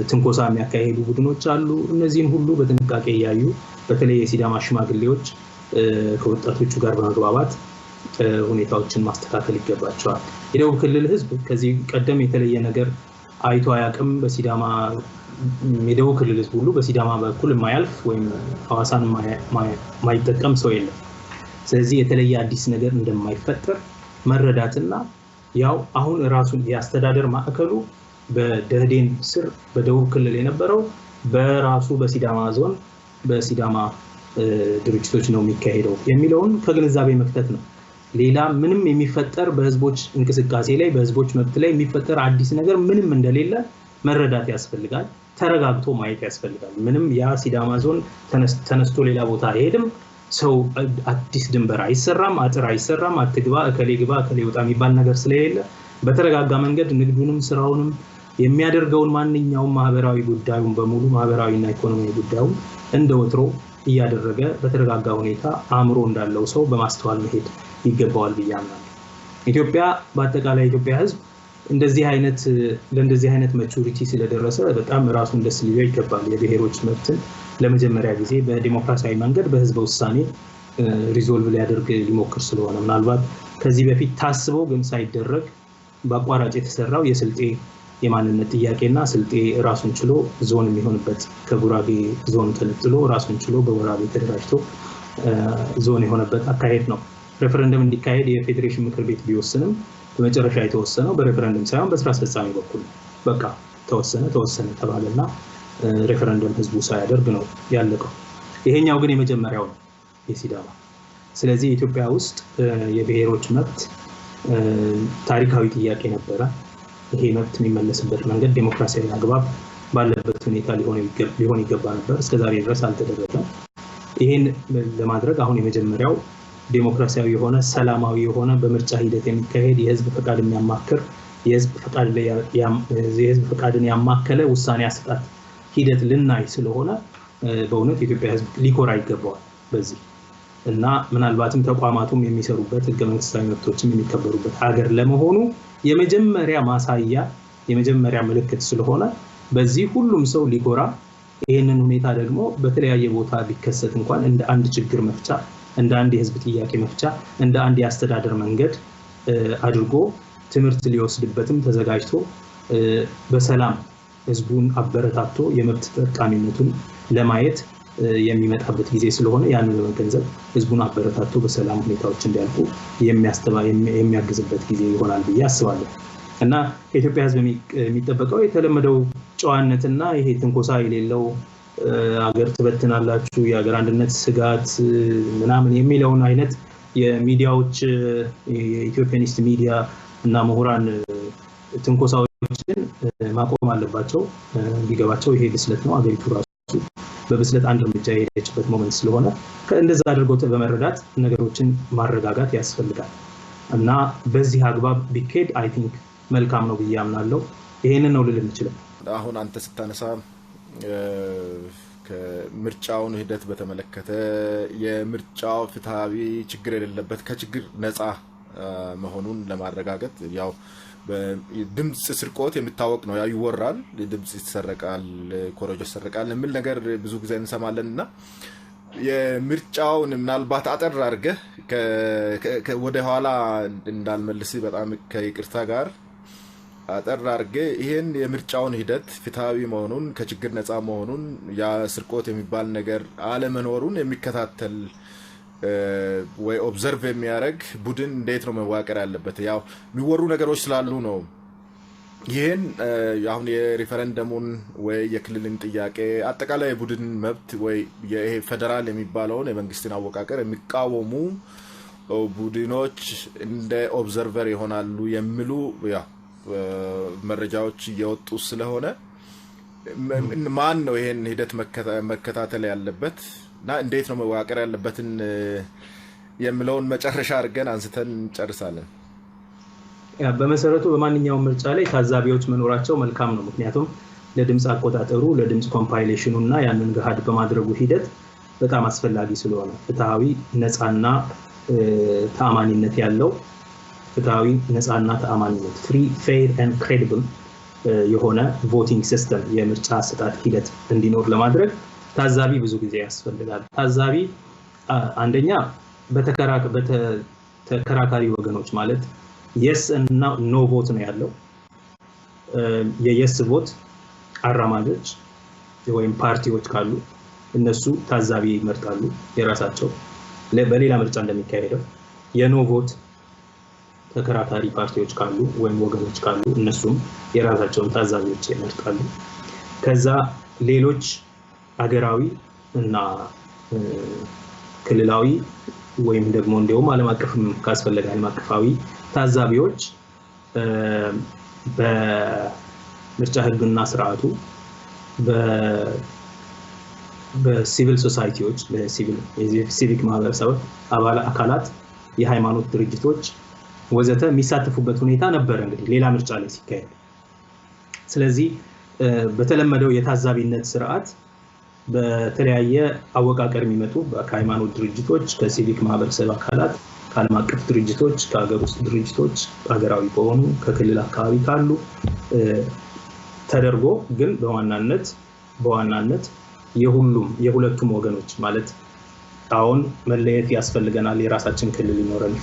Speaker 2: ትንኮሳ የሚያካሄዱ ቡድኖች አሉ። እነዚህን ሁሉ በጥንቃቄ እያዩ በተለይ የሲዳማ ሽማግሌዎች ከወጣቶቹ ጋር በመግባባት ሁኔታዎችን ማስተካከል ይገባቸዋል። የደቡብ ክልል ህዝብ ከዚህ ቀደም የተለየ ነገር አይቶ አያውቅም። በሲዳማ የደቡብ ክልል ህዝብ ሁሉ በሲዳማ በኩል የማያልፍ ወይም ሐዋሳን ማይጠቀም ሰው የለም። ስለዚህ የተለየ አዲስ ነገር እንደማይፈጠር መረዳትና ያው አሁን ራሱን የአስተዳደር ማዕከሉ በደህዴን ስር በደቡብ ክልል የነበረው በራሱ በሲዳማ ዞን በሲዳማ ድርጅቶች ነው የሚካሄደው የሚለውን ከግንዛቤ መክተት ነው። ሌላ ምንም የሚፈጠር በህዝቦች እንቅስቃሴ ላይ በህዝቦች መብት ላይ የሚፈጠር አዲስ ነገር ምንም እንደሌለ መረዳት ያስፈልጋል። ተረጋግቶ ማየት ያስፈልጋል። ምንም ያ ሲዳማ ዞን ተነስቶ ሌላ ቦታ አይሄድም። ሰው አዲስ ድንበር አይሰራም፣ አጥር አይሰራም፣ አትግባ እከሌ ግባ እከሌ ወጣ የሚባል ነገር ስለሌለ በተረጋጋ መንገድ ንግዱንም ስራውንም የሚያደርገውን ማንኛውም ማህበራዊ ጉዳዩን በሙሉ ማህበራዊና ኢኮኖሚያዊ ጉዳዩን እንደወትሮ እያደረገ በተረጋጋ ሁኔታ አእምሮ እንዳለው ሰው በማስተዋል መሄድ ይገባዋል ብዬ አምናለሁ። ኢትዮጵያ በአጠቃላይ ኢትዮጵያ ህዝብ እንደዚህ አይነት ማቹሪቲ ስለደረሰ በጣም ራሱን ደስ ሊለው ይገባል። የብሔሮች መብትን ለመጀመሪያ ጊዜ በዲሞክራሲያዊ መንገድ በህዝብ ውሳኔ ሪዞልቭ ሊያደርግ ሊሞክር ስለሆነ ምናልባት ከዚህ በፊት ታስቦ ግን ሳይደረግ በአቋራጭ የተሰራው የስልጤ የማንነት ጥያቄና ስልጤ ራሱን ችሎ ዞን የሚሆንበት ከጉራጌ ዞን ተነጥሎ ራሱን ችሎ በወራቤ ተደራጅቶ ዞን የሆነበት አካሄድ ነው። ሬፈረንደም እንዲካሄድ የፌዴሬሽን ምክር ቤት ቢወስንም በመጨረሻ የተወሰነው በሬፈረንደም ሳይሆን በስራ አስፈጻሚ በኩል በቃ ተወሰነ ተባለና ሬፈረንደም ህዝቡ ሳያደርግ ነው ያለቀው። ይሄኛው ግን የመጀመሪያው ነው የሲዳማ። ስለዚህ ኢትዮጵያ ውስጥ የብሔሮች መብት ታሪካዊ ጥያቄ ነበረ። ይሄ መብት የሚመለስበት መንገድ ዲሞክራሲያዊ አግባብ ባለበት ሁኔታ ሊሆን ይገባ ነበር። እስከዛሬ ድረስ አልተደረገም። ይሄን ለማድረግ አሁን የመጀመሪያው ዲሞክራሲያዊ የሆነ ሰላማዊ የሆነ በምርጫ ሂደት የሚካሄድ የህዝብ ፈቃድ የሚያማክር የህዝብ ፈቃድን ያማከለ ውሳኔ አሰጣጥ ሂደት ልናይ ስለሆነ በእውነት የኢትዮጵያ ህዝብ ሊኮራ ይገባዋል በዚህ እና ምናልባትም ተቋማቱም የሚሰሩበት ህገ መንግስታዊ መብቶችም የሚከበሩበት ሀገር ለመሆኑ የመጀመሪያ ማሳያ የመጀመሪያ ምልክት ስለሆነ በዚህ ሁሉም ሰው ሊኮራ ይሄንን ሁኔታ ደግሞ በተለያየ ቦታ ቢከሰት እንኳን እንደ አንድ ችግር መፍቻ እንደ አንድ የህዝብ ጥያቄ መፍቻ እንደ አንድ የአስተዳደር መንገድ አድርጎ ትምህርት ሊወስድበትም ተዘጋጅቶ በሰላም ህዝቡን አበረታቶ የመብት ተጠቃሚነቱን ለማየት የሚመጣበት ጊዜ ስለሆነ ያንን ለመገንዘብ ህዝቡን አበረታቶ በሰላም ሁኔታዎች እንዲያልፉ የሚያግዝበት ጊዜ ይሆናል ብዬ አስባለሁ። እና የኢትዮጵያ ህዝብ የሚጠበቀው የተለመደው ጨዋነትና ይሄ ትንኮሳ የሌለው አገር ትበትናላችሁ የአገር አንድነት ስጋት ምናምን የሚለውን አይነት የሚዲያዎች የኢትዮጵያኒስት ሚዲያ እና ምሁራን ትንኮሳዎችን ማቆም አለባቸው። ቢገባቸው ይሄ ብስለት ነው። አገሪቱ ራሱ በብስለት አንድ እርምጃ የሄደችበት ሞመንት ስለሆነ እንደዛ አድርገው በመረዳት ነገሮችን ማረጋጋት ያስፈልጋል እና በዚህ አግባብ ቢኬድ አይ ቲንክ መልካም ነው ብዬ አምናለሁ። ይሄንን ነው ልል የምችለው።
Speaker 1: አሁን አንተ ስታነሳ ከምርጫውን ሂደት በተመለከተ የምርጫው ፍትሃዊ ችግር የሌለበት ከችግር ነፃ መሆኑን ለማረጋገጥ ያው በድምጽ ስርቆት የሚታወቅ ነው። ያው ይወራል፣ ድምጽ ይሰረቃል፣ ኮረጆ ይሰረቃል የሚል ነገር ብዙ ጊዜ እንሰማለንና የምርጫውን ምናልባት አጠር አድርገህ ወደ ኋላ እንዳልመልስ በጣም ከይቅርታ ጋር አጠር አድርገህ ይሄን የምርጫውን ሂደት ፍትሃዊ መሆኑን ከችግር ነፃ መሆኑን ያ ስርቆት የሚባል ነገር አለመኖሩን የሚከታተል ወይ ኦብዘርቭ የሚያደርግ ቡድን እንዴት ነው መዋቀር ያለበት? ያው የሚወሩ ነገሮች ስላሉ ነው። ይሄን አሁን የሪፈረንደሙን ወይ የክልልን ጥያቄ አጠቃላይ የቡድን መብት ወይ ይሄ ፌደራል የሚባለውን የመንግስትን አወቃቀር የሚቃወሙ ቡድኖች እንደ ኦብዘርቨር ይሆናሉ የሚሉ ያው መረጃዎች እየወጡ ስለሆነ ማን ነው ይሄን ሂደት መከታተል ያለበት እና እንዴት ነው መዋቀር ያለበትን የሚለውን መጨረሻ አድርገን አንስተን እንጨርሳለን።
Speaker 2: በመሰረቱ በማንኛውም ምርጫ ላይ ታዛቢዎች መኖራቸው መልካም ነው። ምክንያቱም ለድምጽ አቆጣጠሩ ለድምጽ ኮምፓይሌሽኑ እና ያንን ገሃድ በማድረጉ ሂደት በጣም አስፈላጊ ስለሆነ ፍትሃዊ ነፃና ተአማኒነት ያለው ፍትሃዊ ነፃና ተአማኒነት ፍሪ ፌር ኤንድ ክሬዲብል የሆነ ቮቲንግ ሲስተም የምርጫ አሰጣጥ ሂደት እንዲኖር ለማድረግ ታዛቢ ብዙ ጊዜ ያስፈልጋል። ታዛቢ አንደኛ በተከራካሪ ወገኖች ማለት የስ እና ኖ ቮት ነው ያለው። የየስ ቮት አራማጆች ወይም ፓርቲዎች ካሉ እነሱ ታዛቢ ይመርጣሉ የራሳቸው በሌላ ምርጫ እንደሚካሄደው። የኖ ቮት ተከራካሪ ፓርቲዎች ካሉ ወይም ወገኖች ካሉ እነሱም የራሳቸውን ታዛቢዎች ይመርጣሉ። ከዛ ሌሎች አገራዊ እና ክልላዊ ወይም ደግሞ እንደውም ዓለም አቀፍም ካስፈለገ ዓለም አቀፋዊ ታዛቢዎች በምርጫ ህግና ስርዓቱ በሲቪል ሶሳይቲዎች በሲቪክ ማህበረሰብ አካላት የሃይማኖት ድርጅቶች ወዘተ የሚሳተፉበት ሁኔታ ነበር እንግዲህ ሌላ ምርጫ ላይ ሲካሄድ። ስለዚህ በተለመደው የታዛቢነት ስርዓት በተለያየ አወቃቀር የሚመጡ ከሃይማኖት ድርጅቶች ከሲቪክ ማህበረሰብ አካላት ከዓለም አቀፍ ድርጅቶች ከሀገር ውስጥ ድርጅቶች ሀገራዊ ከሆኑ ከክልል አካባቢ ካሉ ተደርጎ ግን በዋናነት የሁለቱም ወገኖች ማለት አሁን መለየት ያስፈልገናል የራሳችን ክልል ሊኖረን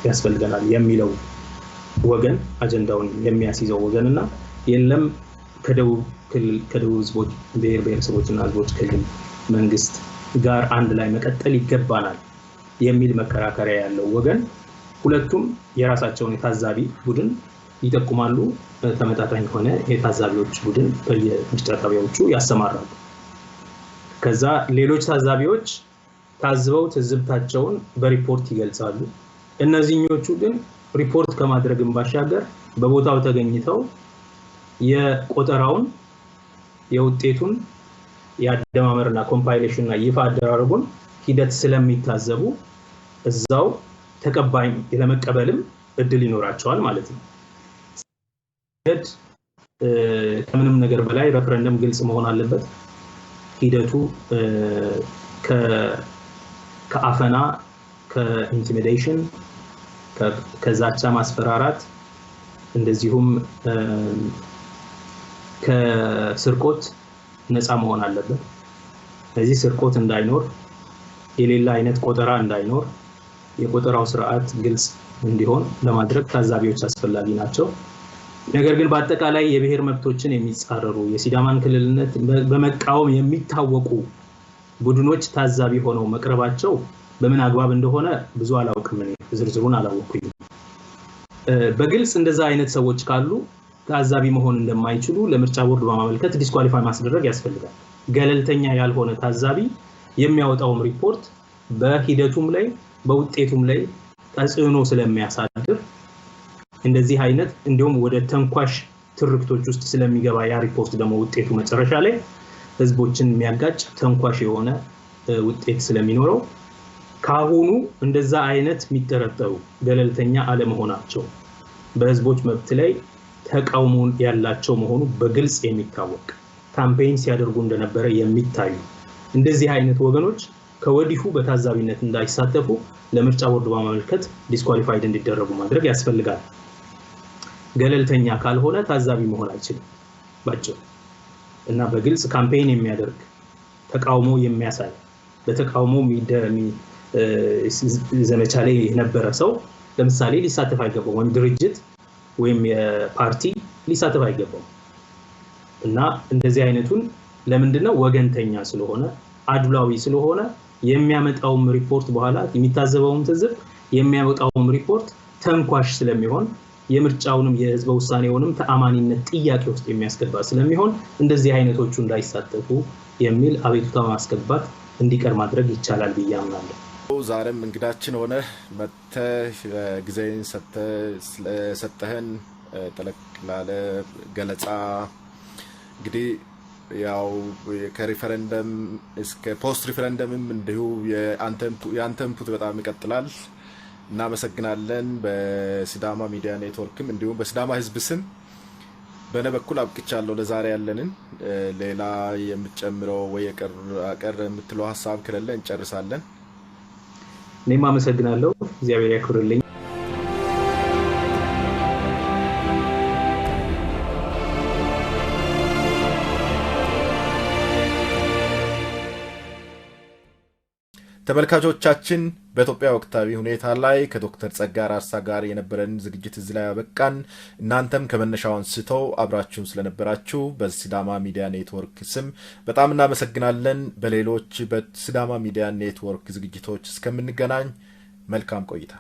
Speaker 2: ያስፈልገናል የሚለው ወገን አጀንዳውን የሚያስይዘው ወገንና የለም ከደቡብ ህዝቦች ብሔረሰቦችና ህዝቦች ክልል መንግስት ጋር አንድ ላይ መቀጠል ይገባናል የሚል መከራከሪያ ያለው ወገን ሁለቱም የራሳቸውን የታዛቢ ቡድን ይጠቁማሉ። ተመጣጣኝ ሆነ የታዛቢዎች ቡድን በየምርጫ ጣቢያዎቹ ያሰማራሉ። ከዛ ሌሎች ታዛቢዎች ታዝበው ትዝብታቸውን በሪፖርት ይገልጻሉ። እነዚህኞቹ ግን ሪፖርት ከማድረግም ባሻገር በቦታው ተገኝተው የቆጠራውን የውጤቱን የአደማመርና ኮምፓይሌሽንና ይፋ አደራረጉን ሂደት ስለሚታዘቡ እዛው ተቀባይ ለመቀበልም እድል ይኖራቸዋል ማለት ነው። ከምንም ነገር በላይ ሬፈረንደም ግልጽ መሆን አለበት። ሂደቱ ከአፈና ከኢንቲሚዴሽን ከዛቻ ማስፈራራት እንደዚሁም ከስርቆት ነፃ መሆን አለበት። ስለዚህ ስርቆት እንዳይኖር የሌላ አይነት ቆጠራ እንዳይኖር የቆጠራው ስርዓት ግልጽ እንዲሆን ለማድረግ ታዛቢዎች አስፈላጊ ናቸው። ነገር ግን በአጠቃላይ የብሔር መብቶችን የሚጻረሩ የሲዳማን ክልልነት በመቃወም የሚታወቁ ቡድኖች ታዛቢ ሆነው መቅረባቸው በምን አግባብ እንደሆነ ብዙ አላውቅም፣ ዝርዝሩን አላወቅኩኝም። በግልጽ እንደዛ አይነት ሰዎች ካሉ ታዛቢ መሆን እንደማይችሉ ለምርጫ ቦርድ በማመልከት ዲስኳሊፋይ ማስደረግ ያስፈልጋል። ገለልተኛ ያልሆነ ታዛቢ የሚያወጣውም ሪፖርት በሂደቱም ላይ በውጤቱም ላይ ተጽዕኖ ስለሚያሳድር እንደዚህ አይነት እንዲሁም ወደ ተንኳሽ ትርክቶች ውስጥ ስለሚገባ ያ ሪፖርት ደግሞ ውጤቱ መጨረሻ ላይ ህዝቦችን የሚያጋጭ ተንኳሽ የሆነ ውጤት ስለሚኖረው ካሁኑ እንደዛ አይነት የሚጠረጠሩ ገለልተኛ አለመሆናቸው በህዝቦች መብት ላይ ተቃውሞ ያላቸው መሆኑ በግልጽ የሚታወቅ ካምፔይን ሲያደርጉ እንደነበረ የሚታዩ እንደዚህ አይነት ወገኖች ከወዲሁ በታዛቢነት እንዳይሳተፉ ለምርጫ ቦርድ በማመልከት ዲስኳሊፋይድ እንዲደረጉ ማድረግ ያስፈልጋል። ገለልተኛ ካልሆነ ታዛቢ መሆን አይችልም ባጭሩ። እና በግልጽ ካምፔይን የሚያደርግ ተቃውሞ የሚያሳይ በተቃውሞ ዘመቻ ላይ የነበረ ሰው ለምሳሌ ሊሳተፍ አይገባም፣ ወይም ድርጅት ወይም የፓርቲ ሊሳተፍ አይገባም። እና እንደዚህ አይነቱን ለምንድነው ወገንተኛ ስለሆነ አድሏዊ ስለሆነ የሚያመጣውም ሪፖርት በኋላ የሚታዘበውም ትዝብ የሚያወጣውም ሪፖርት ተንኳሽ ስለሚሆን የምርጫውንም የህዝብ ውሳኔውንም ተአማኒነት ጥያቄ ውስጥ የሚያስገባ ስለሚሆን እንደዚህ አይነቶቹ እንዳይሳተፉ የሚል አቤቱታ ማስገባት እንዲቀር ማድረግ ይቻላል ብዬ አምናለሁ።
Speaker 1: ዛሬም እንግዳችን ሆነ መጥተህ ጊዜን ሰጥተህን ጠለቅ ላለ ገለጻ እንግዲህ ያው ከሪፈረንደም እስከ ፖስት ሪፈረንደምም እንዲሁ የአንተም ፑት በጣም ይቀጥላል። እናመሰግናለን። በሲዳማ ሚዲያ ኔትወርክም እንዲሁም በሲዳማ ህዝብ ስም በእኔ በኩል አብቅቻለሁ። ለዛሬ ያለንን ሌላ የምትጨምረው ወይ አቀር የምትለው ሀሳብ ከሌለ እንጨርሳለን።
Speaker 2: እኔም አመሰግናለሁ። እግዚአብሔር ያክብርልኝ።
Speaker 1: ተመልካቾቻችን በኢትዮጵያ ወቅታዊ ሁኔታ ላይ ከዶክተር ጸጋ ራሳ ጋር የነበረን ዝግጅት እዚህ ላይ ያበቃን። እናንተም ከመነሻው አንስተው አብራችሁን ስለነበራችሁ በሲዳማ ሚዲያ ኔትወርክ ስም በጣም እናመሰግናለን። በሌሎች በሲዳማ ሚዲያ ኔትወርክ ዝግጅቶች እስከምንገናኝ መልካም ቆይታ